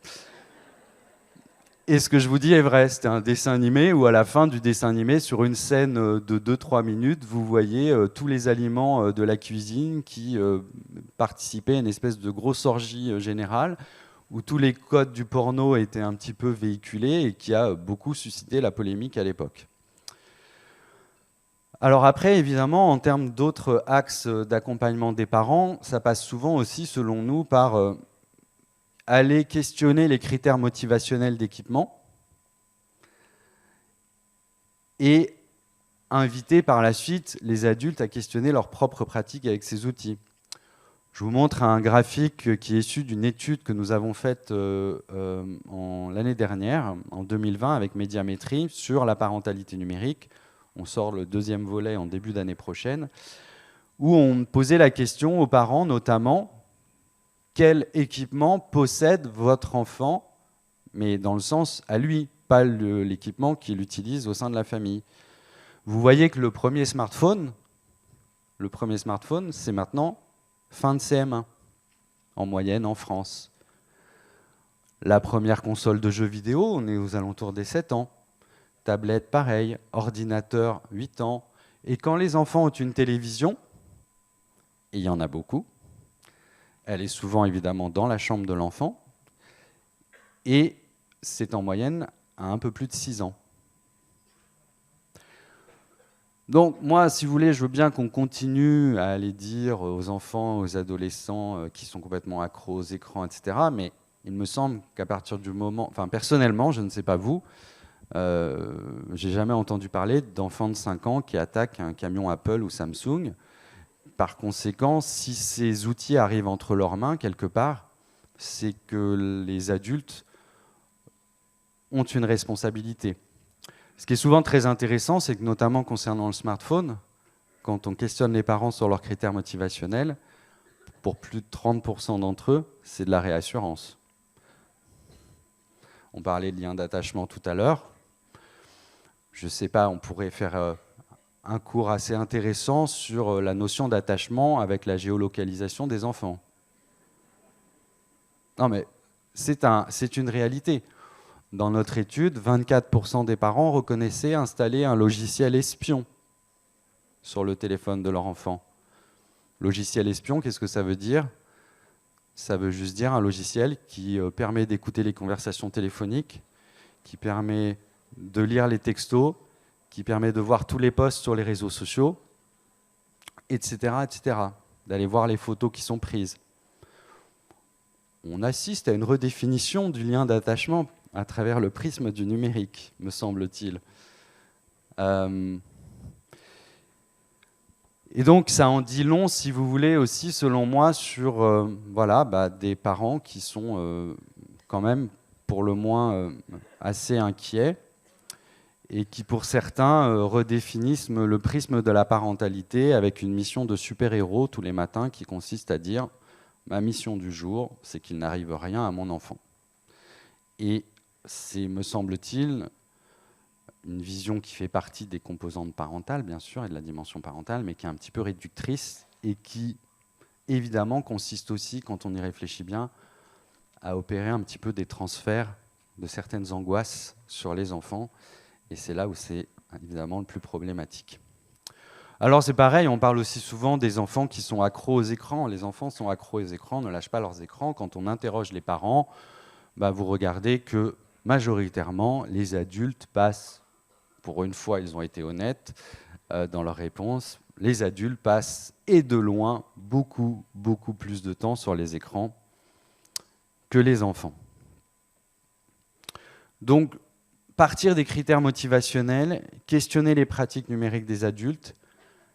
Et ce que je vous dis est vrai, c'était un dessin animé où à la fin du dessin animé, sur une scène de 2-3 minutes, vous voyez tous les aliments de la cuisine qui participaient à une espèce de grosse orgie générale, où tous les codes du porno étaient un petit peu véhiculés et qui a beaucoup suscité la polémique à l'époque. Alors après, évidemment, en termes d'autres axes d'accompagnement des parents, ça passe souvent aussi, selon nous, par aller questionner les critères motivationnels d'équipement et inviter par la suite les adultes à questionner leurs propres pratiques avec ces outils. Je vous montre un graphique qui est issu d'une étude que nous avons faite l'année dernière, en 2020, avec Médiamétrie, sur la parentalité numérique. On sort le deuxième volet en début d'année prochaine, où on posait la question aux parents, notamment, quel équipement possède votre enfant, mais dans le sens à lui, pas l'équipement qu'il utilise au sein de la famille. Vous voyez que le premier smartphone, c'est maintenant fin de CM1, en moyenne en France. La première console de jeux vidéo, on est aux alentours des 7 ans. Tablette, pareil. Ordinateur, 8 ans. Et quand les enfants ont une télévision, et il y en a beaucoup, elle est souvent évidemment dans la chambre de l'enfant, et c'est en moyenne à un peu plus de 6 ans. Donc moi, si vous voulez, je veux bien qu'on continue à aller dire aux enfants, aux adolescents qui sont complètement accros aux écrans, etc. Mais il me semble qu'à partir du moment... Enfin, personnellement, je ne sais pas vous, j'ai jamais entendu parler d'enfants de 5 ans qui attaquent un camion Apple ou Samsung. Par conséquent, si ces outils arrivent entre leurs mains, quelque part, c'est que les adultes ont une responsabilité. Ce qui est souvent très intéressant, c'est que notamment concernant le smartphone, quand on questionne les parents sur leurs critères motivationnels, pour plus de 30% d'entre eux, c'est de la réassurance. On parlait de lien d'attachement tout à l'heure. Je ne sais pas, on pourrait faire un cours assez intéressant sur la notion d'attachement avec la géolocalisation des enfants. Non mais c'est une réalité. Dans notre étude, 24% des parents reconnaissaient installer un logiciel espion sur le téléphone de leur enfant. Logiciel espion, qu'est-ce que ça veut dire? Ça veut juste dire un logiciel qui permet d'écouter les conversations téléphoniques, qui permet de lire les textos, qui permet de voir tous les posts sur les réseaux sociaux, etc., etc., d'aller voir les photos qui sont prises. On assiste à une redéfinition du lien d'attachement à travers le prisme du numérique, me semble-t-il. Et donc, ça en dit long, si vous voulez, aussi, selon moi, sur des parents qui sont quand même, pour le moins, assez inquiets et qui, pour certains, redéfinissent le prisme de la parentalité avec une mission de super-héros tous les matins qui consiste à dire « Ma mission du jour, c'est qu'il n'arrive rien à mon enfant. » Et c'est, me semble-t-il, une vision qui fait partie des composantes parentales, bien sûr, et de la dimension parentale, mais qui est un petit peu réductrice et qui, évidemment, consiste aussi, quand on y réfléchit bien, à opérer un petit peu des transferts de certaines angoisses sur les enfants. Et c'est là où c'est évidemment le plus problématique. Alors c'est pareil, on parle aussi souvent des enfants qui sont accros aux écrans. Les enfants sont accros aux écrans, ne lâchent pas leurs écrans. Quand on interroge les parents, vous regardez que majoritairement, les adultes passent, pour une fois ils ont été honnêtes dans leur réponse, les adultes passent, et de loin, beaucoup, beaucoup plus de temps sur les écrans que les enfants. Donc, partir des critères motivationnels, questionner les pratiques numériques des adultes,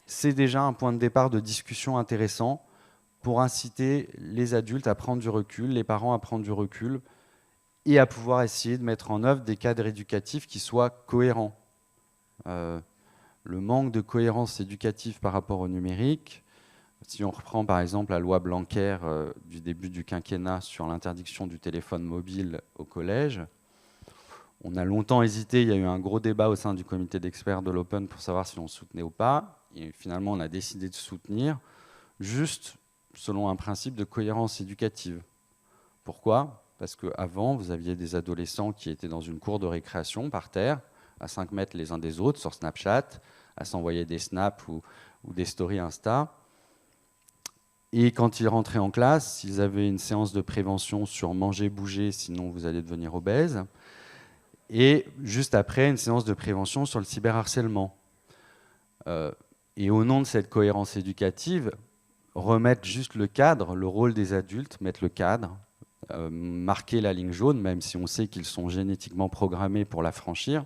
c'est déjà un point de départ de discussion intéressant pour inciter les adultes à prendre du recul, les parents à prendre du recul, et à pouvoir essayer de mettre en œuvre des cadres éducatifs qui soient cohérents. Le manque de cohérence éducative par rapport au numérique, si on reprend par exemple la loi Blanquer du début du quinquennat sur l'interdiction du téléphone mobile au collège, on a longtemps hésité, il y a eu un gros débat au sein du comité d'experts de l'Open pour savoir si on soutenait ou pas, et finalement on a décidé de soutenir, juste selon un principe de cohérence éducative. Pourquoi ? Parce qu'avant, vous aviez des adolescents qui étaient dans une cour de récréation, par terre, à 5 mètres les uns des autres, sur Snapchat, à s'envoyer des snaps ou des stories Insta. Et quand ils rentraient en classe, ils avaient une séance de prévention sur manger, bouger, sinon vous allez devenir obèse. – Et juste après, une séance de prévention sur le cyberharcèlement. Et au nom de cette cohérence éducative, remettre juste le cadre, le rôle des adultes, mettre le cadre, marquer la ligne jaune, même si on sait qu'ils sont génétiquement programmés pour la franchir.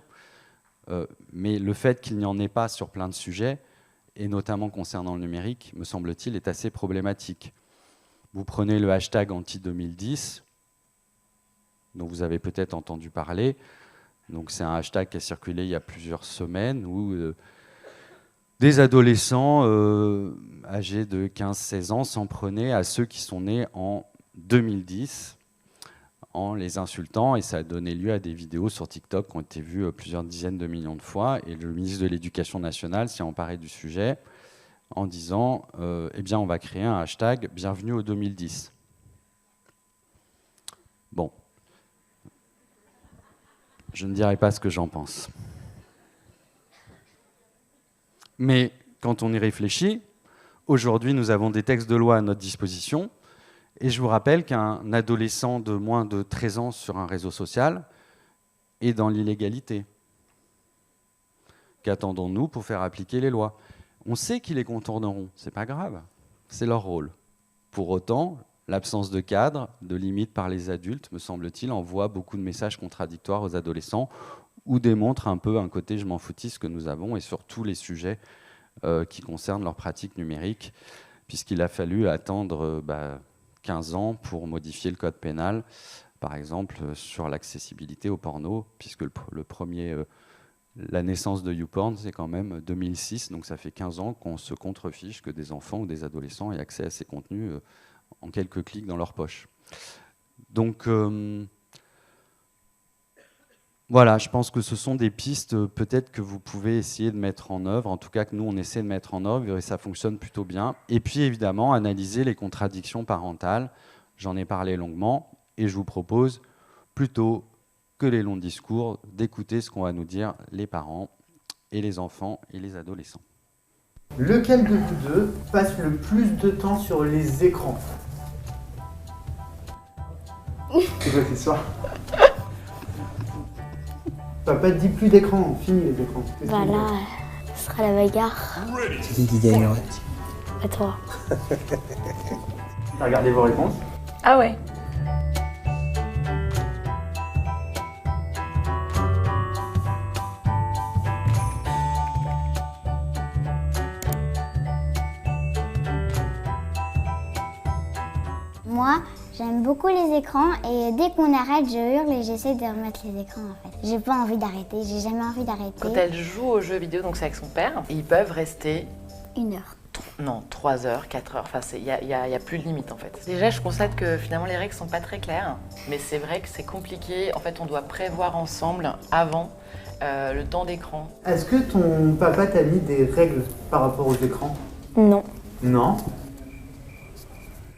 Mais le fait qu'il n'y en ait pas sur plein de sujets, et notamment concernant le numérique, me semble-t-il, est assez problématique. Vous prenez le hashtag anti-2010, dont vous avez peut-être entendu parler. Donc c'est un hashtag qui a circulé il y a plusieurs semaines, où des adolescents âgés de 15-16 ans s'en prenaient à ceux qui sont nés en 2010, en les insultant, et ça a donné lieu à des vidéos sur TikTok qui ont été vues plusieurs dizaines de millions de fois, et le ministre de l'Éducation nationale s'est emparé du sujet en disant eh bien on va créer un hashtag bienvenue au 2010. Bon, je ne dirai pas ce que j'en pense. Mais quand on y réfléchit, aujourd'hui nous avons des textes de loi à notre disposition. Et je vous rappelle qu'un adolescent de moins de 13 ans sur un réseau social est dans l'illégalité. Qu'attendons-nous pour faire appliquer les lois? On sait qu'ils les contourneront, c'est pas grave, c'est leur rôle. Pour autant, l'absence de cadre, de limite par les adultes, me semble-t-il, envoie beaucoup de messages contradictoires aux adolescents ou démontre un peu un côté je m'en foutiste que nous avons et sur tous les sujets qui concernent leurs pratiques numériques, puisqu'il a fallu attendre 15 ans pour modifier le code pénal, par exemple sur l'accessibilité au porno, puisque le premier, la naissance de YouPorn, c'est quand même 2006, donc ça fait 15 ans qu'on se contrefiche que des enfants ou des adolescents aient accès à ces contenus en quelques clics dans leur poche. Donc voilà, je pense que ce sont des pistes peut-être que vous pouvez essayer de mettre en œuvre, en tout cas que nous on essaie de mettre en œuvre et ça fonctionne plutôt bien. Et puis évidemment, analyser les contradictions parentales, j'en ai parlé longuement et je vous propose plutôt que les longs discours d'écouter ce qu'on va nous dire les parents et les enfants et les adolescents. Lequel de vous deux passe le plus de temps sur les écrans? C'est quoi cette histoire? Papa te dit plus d'écran, fini les écrans. Voilà, ce sera la bagarre. C'est qui gagnerait? À toi. T'as regardé vos réponses? Ah ouais. Moi, j'aime beaucoup les écrans et dès qu'on arrête, je hurle et j'essaie de remettre les écrans en fait. J'ai pas envie d'arrêter, j'ai jamais envie d'arrêter. Quand elle joue aux jeux vidéo, donc c'est avec son père, ils peuvent rester 1 heure. non, 3 heures, 4 heures, enfin il y a plus de limite en fait. Déjà je constate que finalement les règles sont pas très claires, mais c'est vrai que c'est compliqué. En fait on doit prévoir ensemble avant le temps d'écran. Est-ce que ton papa t'a mis des règles par rapport aux écrans? Non. Non.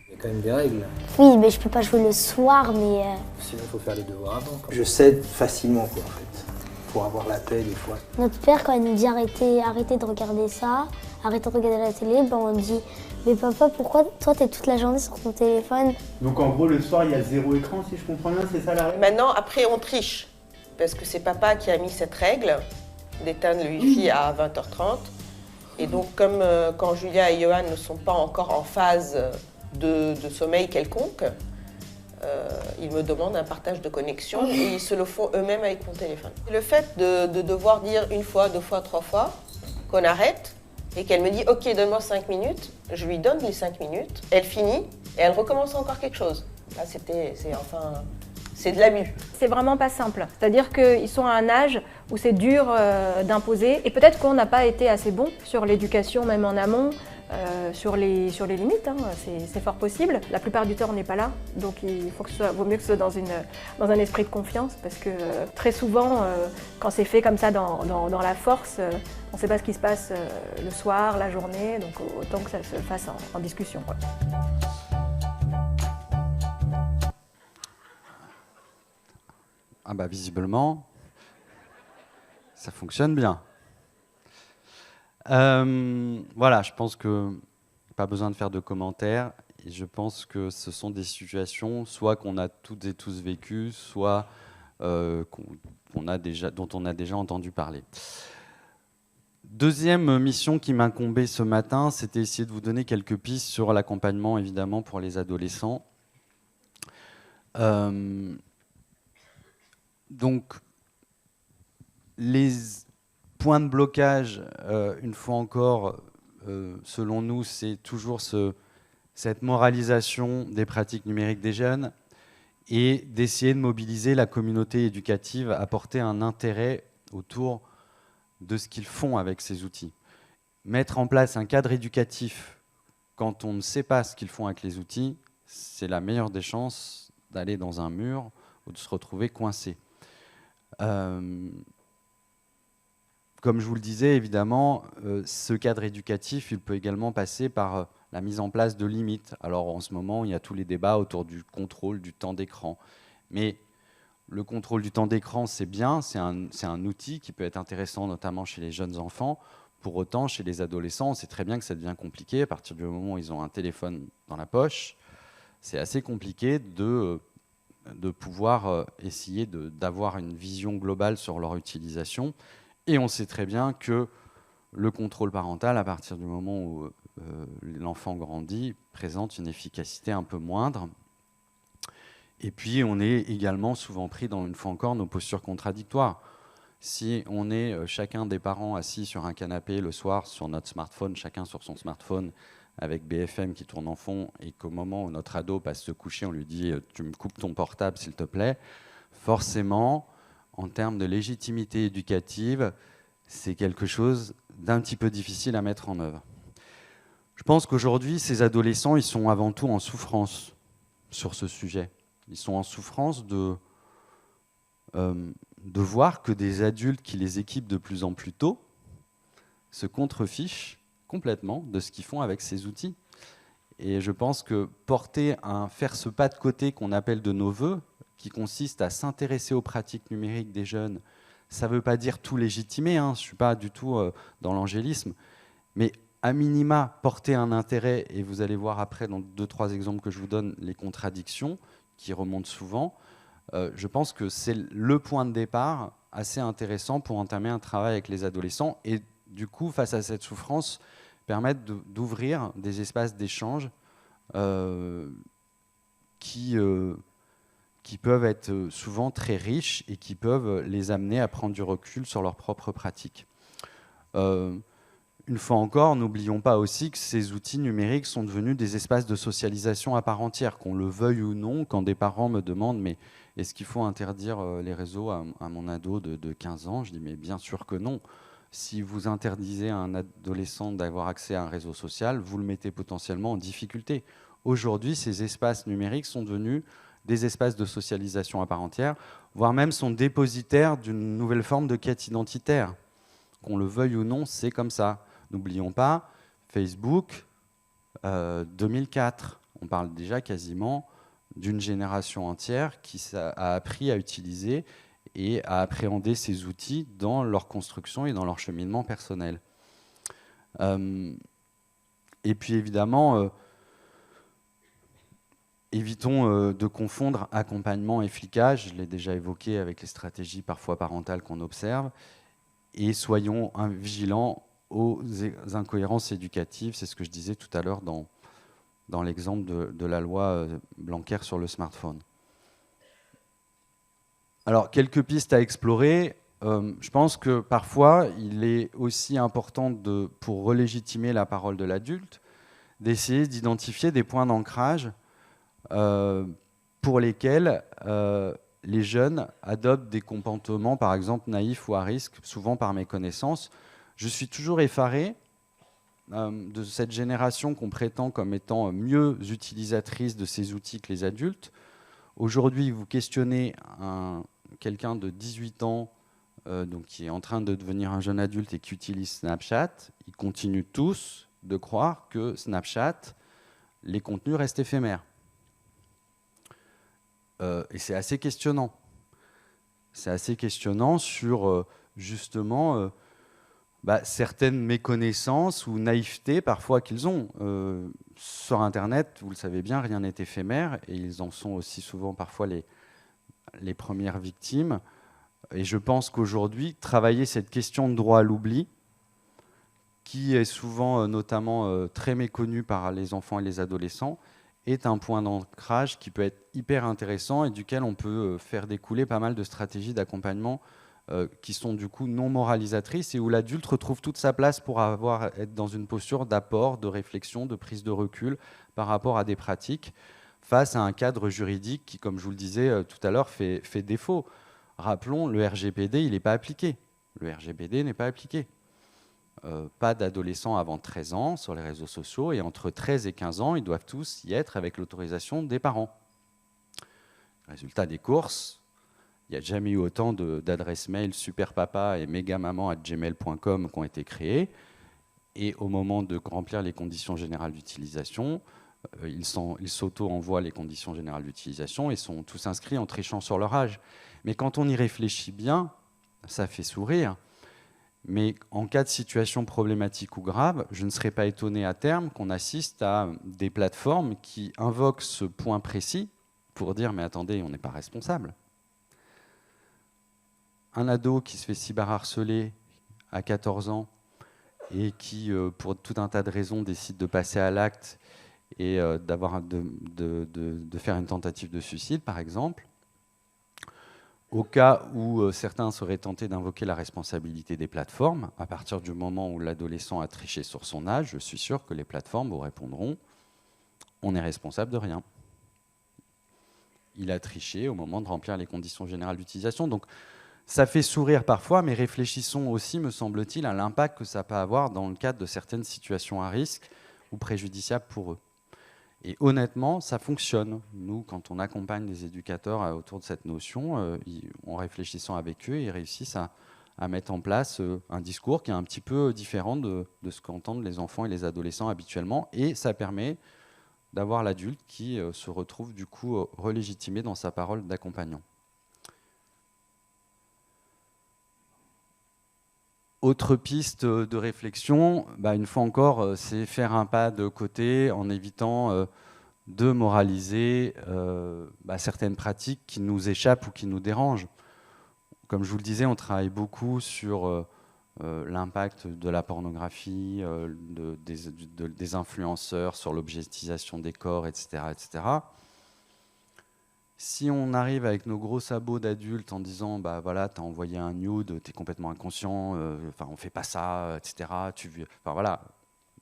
Il y a quand même des règles. Oui, mais je peux pas jouer le soir, mais... Sinon, il faut faire les devoirs avant. Je cède facilement, quoi, en fait. Pour avoir la paix, des fois. Notre père, quand il nous dit arrêtez de regarder ça, arrêtez de regarder la télé, ben on dit mais papa, pourquoi toi t'es toute la journée sur ton téléphone? Donc en gros, le soir, il y a 0 écran, si je comprends bien, c'est ça la règle? Maintenant, après, on triche. Parce que c'est papa qui a mis cette règle d'éteindre le Wi-Fi à 20h30. Et donc, comme quand Julia et Johan ne sont pas encore en phase de sommeil quelconque, ils me demandent un partage de connexion et ils se le font eux-mêmes avec mon téléphone. Le fait de devoir dire 1 fois, 2 fois, 3 fois qu'on arrête et qu'elle me dit « Ok, donne-moi 5 minutes », je lui donne les 5 minutes, elle finit et elle recommence encore quelque chose. Là, c'est de l'abus. C'est vraiment pas simple. C'est-à-dire qu'ils sont à un âge où c'est dur d'imposer. Et peut-être qu'on n'a pas été assez bon sur l'éducation, même en amont, sur les limites. Hein. C'est fort possible. La plupart du temps, on n'est pas là. Donc il faut que vaut mieux que ce soit dans un esprit de confiance. Parce que très souvent, quand c'est fait comme ça dans la force, on ne sait pas ce qui se passe le soir, la journée. Donc autant que ça se fasse en discussion, quoi. Ah bah visiblement, ça fonctionne bien. Voilà, je pense que pas besoin de faire de commentaires. Et je pense que ce sont des situations soit qu'on a toutes et tous vécues, soit dont on a déjà entendu parler. Deuxième mission qui m'incombait ce matin, c'était essayer de vous donner quelques pistes sur l'accompagnement, évidemment, pour les adolescents. Donc, les points de blocage, une fois encore, selon nous, c'est toujours cette moralisation des pratiques numériques des jeunes et d'essayer de mobiliser la communauté éducative à porter un intérêt autour de ce qu'ils font avec ces outils. Mettre en place un cadre éducatif quand on ne sait pas ce qu'ils font avec les outils, c'est la meilleure des chances d'aller dans un mur ou de se retrouver coincé. Comme je vous le disais, évidemment, ce cadre éducatif, il peut également passer par la mise en place de limites. Alors en ce moment, il y a tous les débats autour du contrôle du temps d'écran. Mais le contrôle du temps d'écran, c'est bien, c'est un outil qui peut être intéressant, notamment chez les jeunes enfants. Pour autant, chez les adolescents, on sait très bien que ça devient compliqué. À partir du moment où ils ont un téléphone dans la poche, c'est assez compliqué de pouvoir essayer d'avoir une vision globale sur leur utilisation. Et on sait très bien que le contrôle parental, à partir du moment où l'enfant grandit, présente une efficacité un peu moindre. Et puis, on est également souvent pris dans, une fois encore, nos postures contradictoires. Si on est chacun des parents assis sur un canapé le soir sur notre smartphone, chacun sur son smartphone, avec BFM qui tourne en fond, et qu'au moment où notre ado passe se coucher, on lui dit « tu me coupes ton portable, s'il te plaît », forcément, en termes de légitimité éducative, c'est quelque chose d'un petit peu difficile à mettre en œuvre. Je pense qu'aujourd'hui, ces adolescents, ils sont avant tout en souffrance sur ce sujet. Ils sont en souffrance de voir que des adultes qui les équipent de plus en plus tôt se contrefichent complètement de ce qu'ils font avec ces outils. Et je pense que faire ce pas de côté qu'on appelle de nos voeux, qui consiste à s'intéresser aux pratiques numériques des jeunes, ça ne veut pas dire tout légitimer, hein, je ne suis pas du tout dans l'angélisme, mais à minima, porter un intérêt, et vous allez voir après, dans 2-3 exemples que je vous donne, les contradictions qui remontent souvent, je pense que c'est le point de départ assez intéressant pour entamer un travail avec les adolescents et du coup, face à cette souffrance, permettre d'ouvrir des espaces d'échange qui peuvent être souvent très riches et qui peuvent les amener à prendre du recul sur leurs propres pratiques. Une fois encore, n'oublions pas aussi que ces outils numériques sont devenus des espaces de socialisation à part entière, qu'on le veuille ou non. Quand des parents me demandent « mais est-ce qu'il faut interdire les réseaux à mon ado de 15 ans ?» Je dis « mais bien sûr que non. Si vous interdisez à un adolescent d'avoir accès à un réseau social, vous le mettez potentiellement en difficulté. » Aujourd'hui, ces espaces numériques sont devenus des espaces de socialisation à part entière, voire même sont dépositaires d'une nouvelle forme de quête identitaire. Qu'on le veuille ou non, c'est comme ça. N'oublions pas, Facebook, 2004, on parle déjà quasiment d'une génération entière qui a appris à utiliser et à appréhender ces outils dans leur construction et dans leur cheminement personnel. Et puis évidemment, évitons de confondre accompagnement et flicage, je l'ai déjà évoqué avec les stratégies parfois parentales qu'on observe, et soyons vigilants aux incohérences éducatives, c'est ce que je disais tout à l'heure dans l'exemple de la loi Blanquer sur le smartphone. Alors, quelques pistes à explorer. Je pense que parfois, il est aussi important, pour relégitimer la parole de l'adulte, d'essayer d'identifier des points d'ancrage pour lesquels les jeunes adoptent des comportements, par exemple, naïfs ou à risque, souvent par méconnaissance. Je suis toujours effaré de cette génération qu'on prétend comme étant mieux utilisatrice de ces outils que les adultes. Aujourd'hui, vous questionnez quelqu'un de 18 ans donc qui est en train de devenir un jeune adulte et qui utilise Snapchat, ils continuent tous de croire que Snapchat, les contenus restent éphémères. Et c'est assez questionnant. C'est assez questionnant sur justement certaines méconnaissances ou naïvetés parfois qu'ils ont. Sur Internet, vous le savez bien, rien n'est éphémère et ils en sont aussi souvent parfois les premières victimes. Et je pense qu'aujourd'hui, travailler cette question de droit à l'oubli, qui est souvent notamment très méconnu par les enfants et les adolescents, est un point d'ancrage qui peut être hyper intéressant et duquel on peut faire découler pas mal de stratégies d'accompagnement qui sont du coup non moralisatrices et où l'adulte retrouve toute sa place pour être dans une posture d'apport, de réflexion, de prise de recul par rapport à des pratiques face à un cadre juridique qui, comme je vous le disais tout à l'heure, fait défaut. Rappelons, le RGPD, il n'est pas appliqué. Le RGPD n'est pas appliqué. Pas d'adolescents avant 13 ans sur les réseaux sociaux et entre 13 et 15 ans, ils doivent tous y être avec l'autorisation des parents. Résultat des courses, il n'y a jamais eu autant d'adresses mail superpapa et megamaman@gmail.com qui ont été créées. Et au moment de remplir les conditions générales d'utilisation, ils s'auto-envoient les conditions générales d'utilisation et sont tous inscrits en trichant sur leur âge. Mais quand on y réfléchit bien, ça fait sourire. Mais en cas de situation problématique ou grave, je ne serais pas étonné à terme qu'on assiste à des plateformes qui invoquent ce point précis pour dire « mais attendez, on n'est pas responsable ». Un ado qui se fait cyberharceler à 14 ans et qui, pour tout un tas de raisons, décide de passer à l'acte et de faire une tentative de suicide, par exemple, au cas où certains seraient tentés d'invoquer la responsabilité des plateformes, à partir du moment où l'adolescent a triché sur son âge, je suis sûr que les plateformes vous répondront « on est responsable de rien ». Il a triché au moment de remplir les conditions générales d'utilisation. Donc, ça fait sourire parfois, mais réfléchissons aussi, me semble-t-il, à l'impact que ça peut avoir dans le cadre de certaines situations à risque ou préjudiciables pour eux. Et honnêtement, ça fonctionne. Nous, quand on accompagne des éducateurs autour de cette notion, en réfléchissant avec eux, ils réussissent à mettre en place un discours qui est un petit peu différent de ce qu'entendent les enfants et les adolescents habituellement. Et ça permet d'avoir l'adulte qui se retrouve du coup relégitimé dans sa parole d'accompagnant. Autre piste de réflexion, une fois encore, c'est faire un pas de côté en évitant de moraliser certaines pratiques qui nous échappent ou qui nous dérangent. Comme je vous le disais, on travaille beaucoup sur l'impact de la pornographie, des influenceurs, sur l'objectisation des corps, etc., etc. Si on arrive avec nos gros sabots d'adultes en disant voilà, t'as envoyé un nude, t'es complètement inconscient, on fait pas ça, etc. Voilà,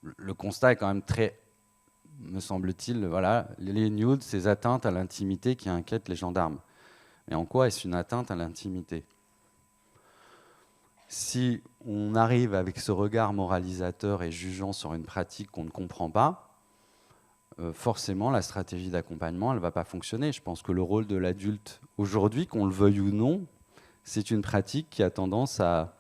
le constat est quand même très, me semble-t-il, voilà, les nudes, ces atteintes à l'intimité qui inquiètent les gendarmes. Mais en quoi est-ce une atteinte à l'intimité ? Si on arrive avec ce regard moralisateur et jugeant sur une pratique qu'on ne comprend pas, forcément, la stratégie d'accompagnement, elle ne va pas fonctionner. Je pense que le rôle de l'adulte, aujourd'hui, qu'on le veuille ou non, c'est une pratique qui a tendance à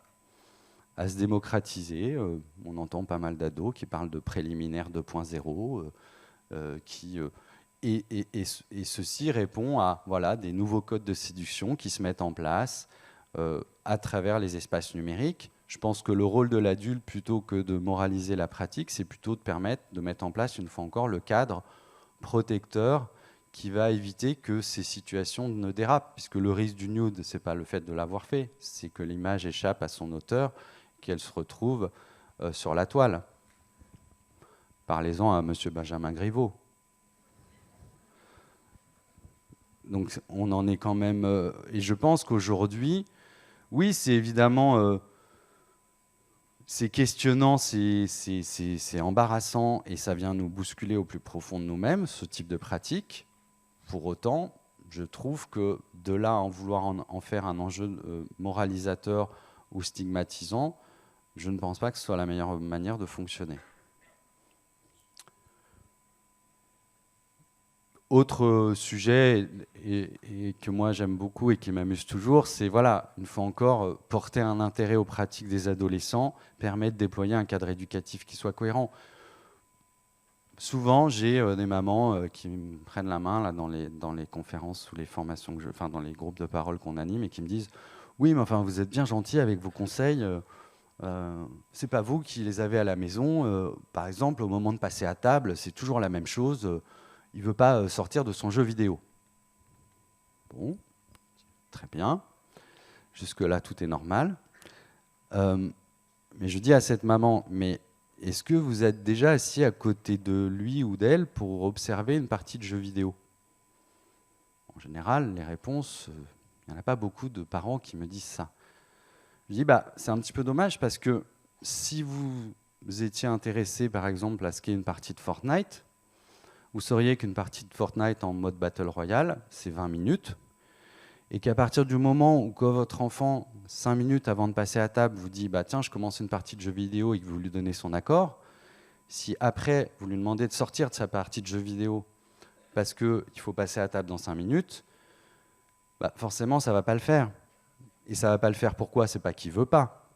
se démocratiser. On entend pas mal d'ados qui parlent de préliminaire 2.0, et ceci répond à des nouveaux codes de séduction qui se mettent en place à travers les espaces numériques. Je pense que le rôle de l'adulte, plutôt que de moraliser la pratique, c'est plutôt de permettre de mettre en place, une fois encore, le cadre protecteur qui va éviter que ces situations ne dérapent. Puisque le risque du nude, ce n'est pas le fait de l'avoir fait, c'est que l'image échappe à son auteur, qu'elle se retrouve sur la toile. Parlez-en à M. Benjamin Griveaux. Donc on en est quand même... et je pense qu'aujourd'hui, oui, c'est évidemment... c'est questionnant, c'est embarrassant et ça vient nous bousculer au plus profond de nous-mêmes, ce type de pratique. Pour autant, je trouve que de là à en vouloir en faire un enjeu moralisateur ou stigmatisant, je ne pense pas que ce soit la meilleure manière de fonctionner. Autre sujet et que moi j'aime beaucoup et qui m'amuse toujours, c'est une fois encore, porter un intérêt aux pratiques des adolescents, permet de déployer un cadre éducatif qui soit cohérent. Souvent, j'ai des mamans qui me prennent la main là, dans les conférences ou les formations dans les groupes de parole qu'on anime et qui me disent « Oui, mais vous êtes bien gentil avec vos conseils, c'est pas vous qui les avez à la maison. Par exemple, au moment de passer à table, c'est toujours la même chose. Il ne veut pas sortir de son jeu vidéo. » Bon, très bien. Jusque-là, tout est normal. Mais je dis à cette maman, mais est-ce que vous êtes déjà assis à côté de lui ou d'elle pour observer une partie de jeu vidéo? En général, les réponses, il n'y en a pas beaucoup de parents qui me disent ça. Je dis, c'est un petit peu dommage parce que si vous étiez intéressé, par exemple, à ce qu'est une partie de Fortnite, vous sauriez qu'une partie de Fortnite en mode Battle Royale, c'est 20 minutes, et qu'à partir du moment où votre enfant, 5 minutes avant de passer à table, vous dit « tiens, je commence une partie de jeu vidéo » et que vous lui donnez son accord, si après, vous lui demandez de sortir de sa partie de jeu vidéo parce qu'il faut passer à table dans 5 minutes, forcément, ça ne va pas le faire. Et ça ne va pas le faire pourquoi? C'est pas qu'il ne veut pas,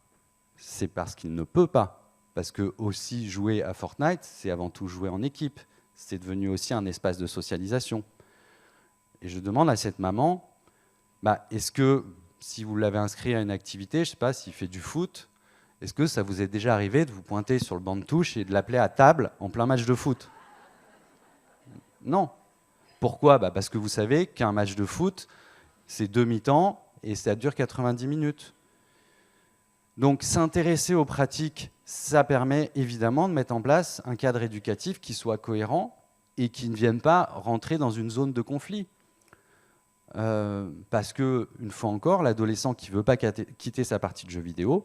c'est parce qu'il ne peut pas. Parce que aussi jouer à Fortnite, c'est avant tout jouer en équipe. C'est devenu aussi un espace de socialisation. Et je demande à cette maman, est-ce que si vous l'avez inscrit à une activité, je ne sais pas, s'il fait du foot, est-ce que ça vous est déjà arrivé de vous pointer sur le banc de touche et de l'appeler à table en plein match de foot? Non. Pourquoi? Parce que vous savez qu'un match de foot, c'est 2 mi-temps et ça dure 90 minutes. Donc s'intéresser aux pratiques, ça permet évidemment de mettre en place un cadre éducatif qui soit cohérent et qui ne vienne pas rentrer dans une zone de conflit. Parce que, une fois encore, l'adolescent qui ne veut pas quitter sa partie de jeu vidéo,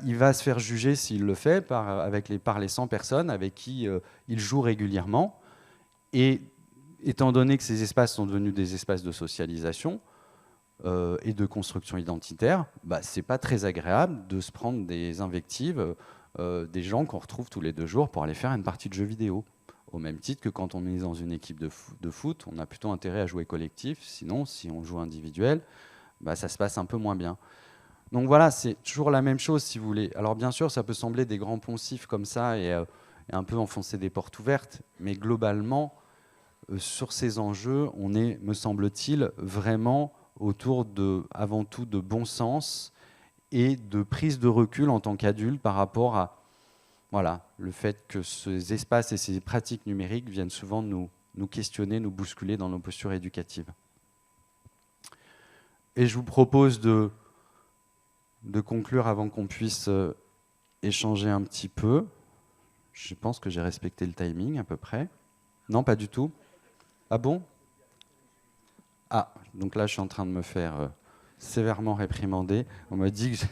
il va se faire juger s'il le fait par les 100 personnes avec qui il joue régulièrement. Et étant donné que ces espaces sont devenus des espaces de socialisation et de construction identitaire, c'est pas très agréable de se prendre des invectives des gens qu'on retrouve tous les 2 jours pour aller faire une partie de jeu vidéo. Au même titre que quand on est dans une équipe de foot, on a plutôt intérêt à jouer collectif. Sinon, si on joue individuel, ça se passe un peu moins bien. Donc voilà, c'est toujours la même chose si vous voulez. Alors bien sûr, ça peut sembler des grands poncifs comme ça et un peu enfoncer des portes ouvertes, mais globalement, sur ces enjeux, on est, me semble-t-il, vraiment autour avant tout de bon sens et de prise de recul en tant qu'adulte par rapport à le fait que ces espaces et ces pratiques numériques viennent souvent nous questionner, nous bousculer dans nos postures éducatives. Et je vous propose de conclure avant qu'on puisse échanger un petit peu. Je pense que j'ai respecté le timing à peu près. Non, pas du tout. Ah bon? Ah, donc là, je suis en train de me faire sévèrement réprimander. On m'a dit que...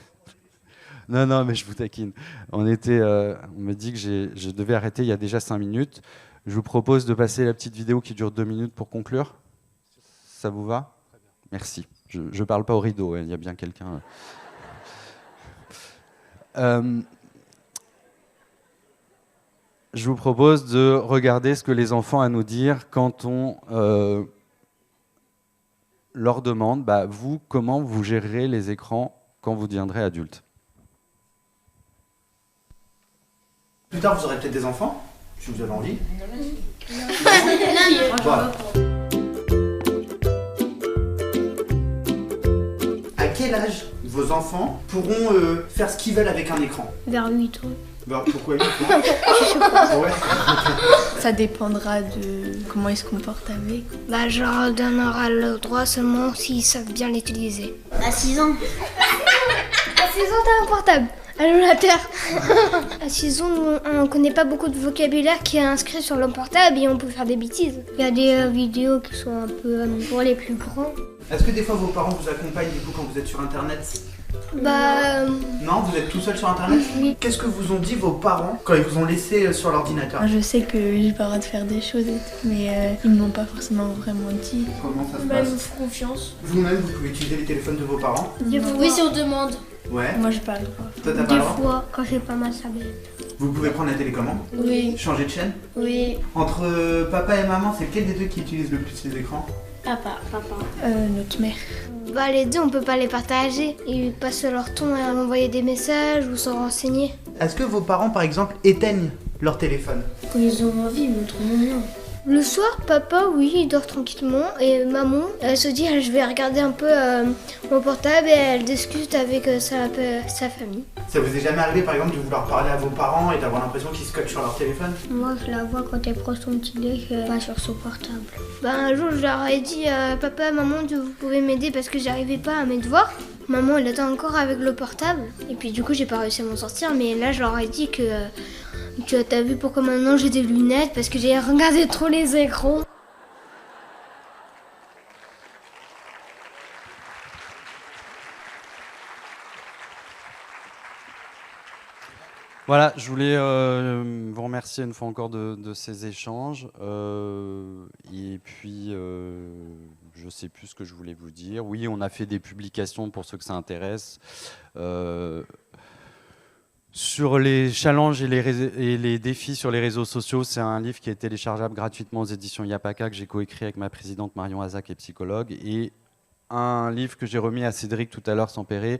Non, mais je vous taquine. On me dit que je devais arrêter il y a déjà 5 minutes. Je vous propose de passer la petite vidéo qui dure 2 minutes pour conclure. Ça vous va? Merci. Je ne parle pas au rideau, il y a bien quelqu'un... Je vous propose de regarder ce que les enfants ont à nous dire quand on leur demande, vous, comment vous gérerez les écrans quand vous deviendrez adulte? Plus tard, vous aurez peut-être des enfants, si vous avez envie. Voilà. À quel âge vos enfants pourront faire ce qu'ils veulent avec un écran? Vers 8 ans. Pourquoi 8 ans? Ouais. Ça dépendra de comment ils se comportent avec. Je leur donnera le droit seulement s'ils savent bien l'utiliser. À 6 ans. À 6 ans, t'as un portable. Allô la Terre. À 6 ans, on connaît pas beaucoup de vocabulaire qui est inscrit sur le portable et on peut faire des bêtises. Il y a des vidéos qui sont un peu pour les plus grands. Est-ce que des fois vos parents vous accompagnent du coup quand vous êtes sur internet? Non, vous êtes tout seul sur internet? Oui. Qu'est-ce que vous ont dit vos parents quand ils vous ont laissé sur l'ordinateur? Je sais que j'ai pas le droit de faire des choses et tout, mais ils m'ont pas forcément vraiment dit. Comment ça se passe? Ils me font confiance. Vous-même, vous pouvez utiliser les téléphones de vos parents? Oui, si on demande. Ouais. Moi j'ai pas le droit. Toi t'as pas le droit? Des fois, quand j'ai pas ma tablette. Vous pouvez prendre la télécommande? Oui. Changer de chaîne? Oui. Entre papa et maman, c'est lequel des deux qui utilise le plus les écrans? Papa. Notre mère. Les deux, on peut pas les partager. Ils passent leur temps à m'envoyer des messages ou s'en renseigner. Est-ce que vos parents, par exemple, éteignent leur téléphone? Quand ils ont envie, mais autrement non. Le soir, papa, oui, il dort tranquillement. Et maman, elle se dit, je vais regarder un peu mon portable et elle discute avec sa famille. Ça vous est jamais arrivé, par exemple, de vouloir parler à vos parents et d'avoir l'impression qu'ils scotchent sur leur téléphone? Moi, je la vois quand elle prend son petit déj, pas sur son portable. Un jour, je leur ai dit, papa, maman, vous pouvez m'aider parce que j'arrivais pas à mes devoirs. Maman, elle attend encore avec le portable. Et puis du coup, j'ai pas réussi à m'en sortir. Mais là, je leur ai dit que t'as vu pourquoi maintenant j'ai des lunettes, parce que j'ai regardé trop les écrans. Voilà, je voulais vous remercier une fois encore de ces échanges. Et puis, je ne sais plus ce que je voulais vous dire. Oui, on a fait des publications pour ceux que ça intéresse. Sur les challenges et les défis sur les réseaux sociaux, c'est un livre qui est téléchargeable gratuitement aux éditions Yapaka, que j'ai coécrit avec ma présidente Marion Hazak, qui est psychologue. Et un livre que j'ai remis à Cédric tout à l'heure, Sampéré,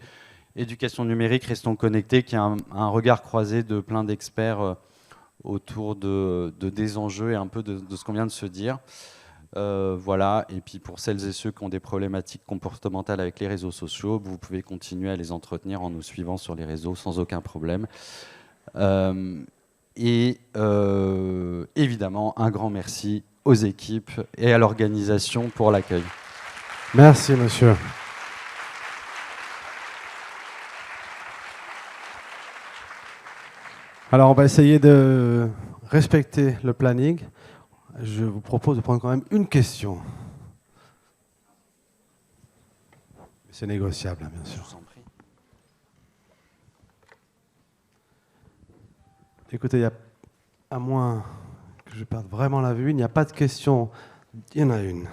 Éducation numérique, restons connectés, qui est un regard croisé de plein d'experts autour des enjeux et un peu de ce qu'on vient de se dire. Voilà, et puis pour celles et ceux qui ont des problématiques comportementales avec les réseaux sociaux, vous pouvez continuer à les entretenir en nous suivant sur les réseaux sans aucun problème. Évidemment, un grand merci aux équipes et à l'organisation pour l'accueil. Merci, monsieur. Alors, on va essayer de respecter le planning. Je vous propose de prendre quand même une question. C'est négociable, hein, bien sûr. Je vous en prie. Écoutez, à moins que je perde vraiment la vue, il n'y a pas de question. Il y en a une.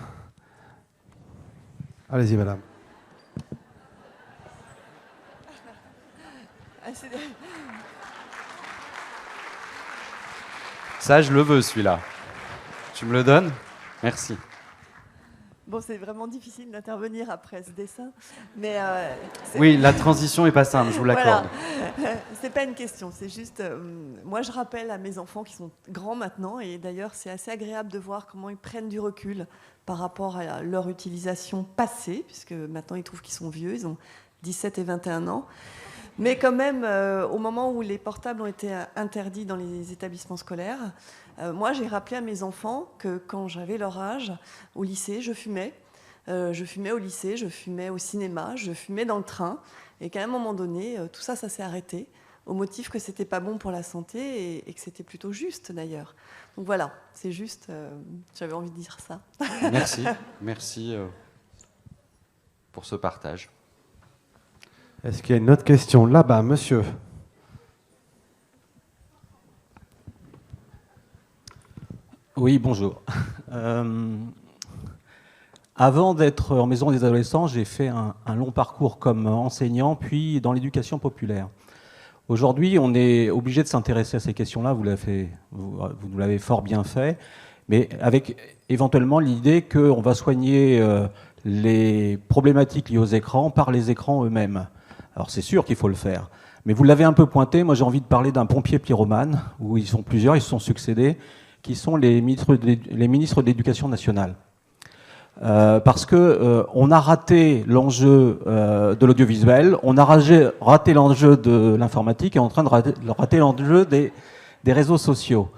Allez-y, madame. Ça, je le veux, celui-là. Tu me le donnes? Merci. Bon, c'est vraiment difficile d'intervenir après ce dessin, mais... oui, la transition n'est pas simple, je vous l'accorde. Voilà. C'est pas une question, c'est juste... moi, je rappelle à mes enfants qui sont grands maintenant, et d'ailleurs, c'est assez agréable de voir comment ils prennent du recul par rapport à leur utilisation passée, puisque maintenant, ils trouvent qu'ils sont vieux, ils ont 17 et 21 ans. Mais quand même, au moment où les portables ont été interdits dans les établissements scolaires, moi, j'ai rappelé à mes enfants que quand j'avais leur âge, au lycée, je fumais. Je fumais au lycée, je fumais au cinéma, je fumais dans le train. Et qu'à un moment donné, tout ça, ça s'est arrêté, au motif que c'était pas bon pour la santé et que c'était plutôt juste, d'ailleurs. Donc voilà, c'est juste, j'avais envie de dire ça. Merci, merci pour ce partage. Est-ce qu'il y a une autre question? Là-bas, monsieur. Oui, bonjour. Avant d'être en maison des adolescents, j'ai fait un long parcours comme enseignant, puis dans l'éducation populaire. Aujourd'hui, on est obligé de s'intéresser à ces questions-là, vous l'avez fort bien fait, mais avec éventuellement l'idée qu'on va soigner les problématiques liées aux écrans par les écrans eux-mêmes. Alors c'est sûr qu'il faut le faire, mais vous l'avez un peu pointé, moi j'ai envie de parler d'un pompier pyromane, où ils sont plusieurs, ils se sont succédés, qui sont les ministres de l'Éducation nationale. Parce que on a raté l'enjeu de l'audiovisuel, on a raté l'enjeu de l'informatique et on est en train de rater l'enjeu des réseaux sociaux.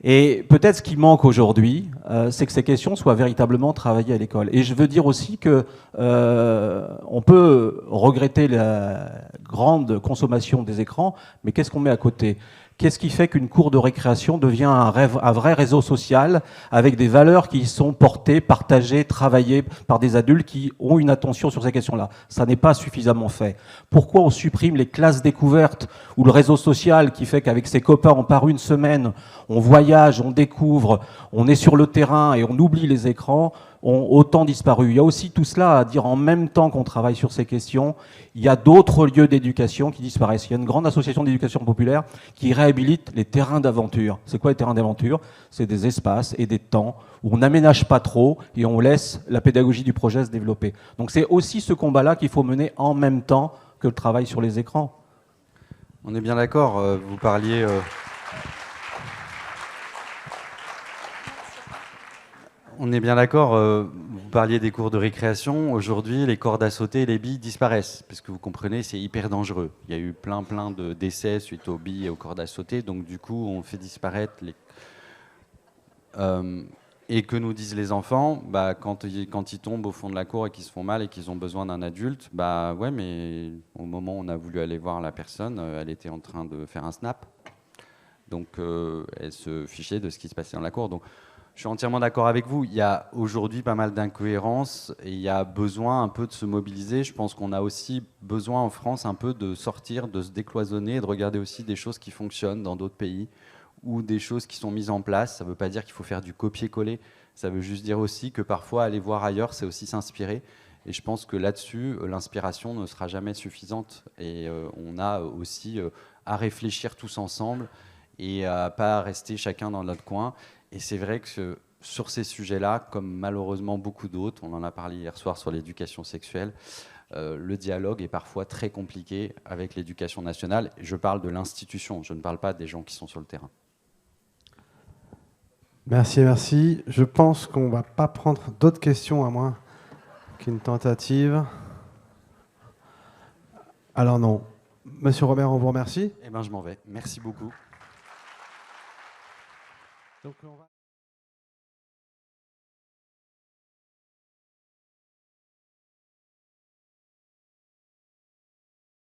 Et peut-être ce qui manque aujourd'hui, c'est que ces questions soient véritablement travaillées à l'école. Et je veux dire aussi que on peut regretter la grande consommation des écrans, mais qu'est-ce qu'on met à côté ? Qu'est-ce qui fait qu'une cour de récréation devient un vrai réseau social avec des valeurs qui sont portées, partagées, travaillées par des adultes qui ont une attention sur ces questions-là? Ça n'est pas suffisamment fait. Pourquoi on supprime les classes découvertes ou le réseau social qui fait qu'avec ses copains, on part une semaine, on voyage, on découvre, on est sur le terrain et on oublie les écrans, ont autant disparu. Il y a aussi tout cela à dire en même temps qu'on travaille sur ces questions. Il y a d'autres lieux d'éducation qui disparaissent. Il y a une grande association d'éducation populaire qui réhabilite les terrains d'aventure. C'est quoi les terrains d'aventure? C'est des espaces et des temps où on n'aménage pas trop et on laisse la pédagogie du projet se développer. Donc c'est aussi ce combat-là qu'il faut mener en même temps que le travail sur les écrans. On est bien d'accord, vous parliez... On est bien d'accord, vous parliez des cours de récréation. Aujourd'hui, les cordes à sauter et les billes disparaissent. Parce que vous comprenez, c'est hyper dangereux. Il y a eu plein de décès suite aux billes et aux cordes à sauter. Donc du coup, on fait disparaître les... Et que nous disent les enfants, quand ils tombent au fond de la cour et qu'ils se font mal et qu'ils ont besoin d'un adulte, ouais, mais au moment où on a voulu aller voir la personne, elle était en train de faire un snap. Donc elle se fichait de ce qui se passait dans la cour. Donc je suis entièrement d'accord avec vous. Il y a aujourd'hui pas mal d'incohérences et il y a besoin un peu de se mobiliser. Je pense qu'on a aussi besoin en France un peu de sortir, de se décloisonner et de regarder aussi des choses qui fonctionnent dans d'autres pays ou des choses qui sont mises en place. Ça ne veut pas dire qu'il faut faire du copier-coller. Ça veut juste dire aussi que parfois aller voir ailleurs, c'est aussi s'inspirer. Et je pense que là-dessus, l'inspiration ne sera jamais suffisante. Et on a aussi à réfléchir tous ensemble et à pas rester chacun dans notre coin. Et c'est vrai que sur ces sujets-là, comme malheureusement beaucoup d'autres, on en a parlé hier soir sur l'éducation sexuelle, le dialogue est parfois très compliqué avec l'éducation nationale. Je parle de l'institution, je ne parle pas des gens qui sont sur le terrain. Merci, merci. Je pense qu'on ne va pas prendre d'autres questions à moins qu'une tentative. Alors non. Monsieur Robert, on vous remercie. Eh bien, je m'en vais. Merci beaucoup. Donc, on va...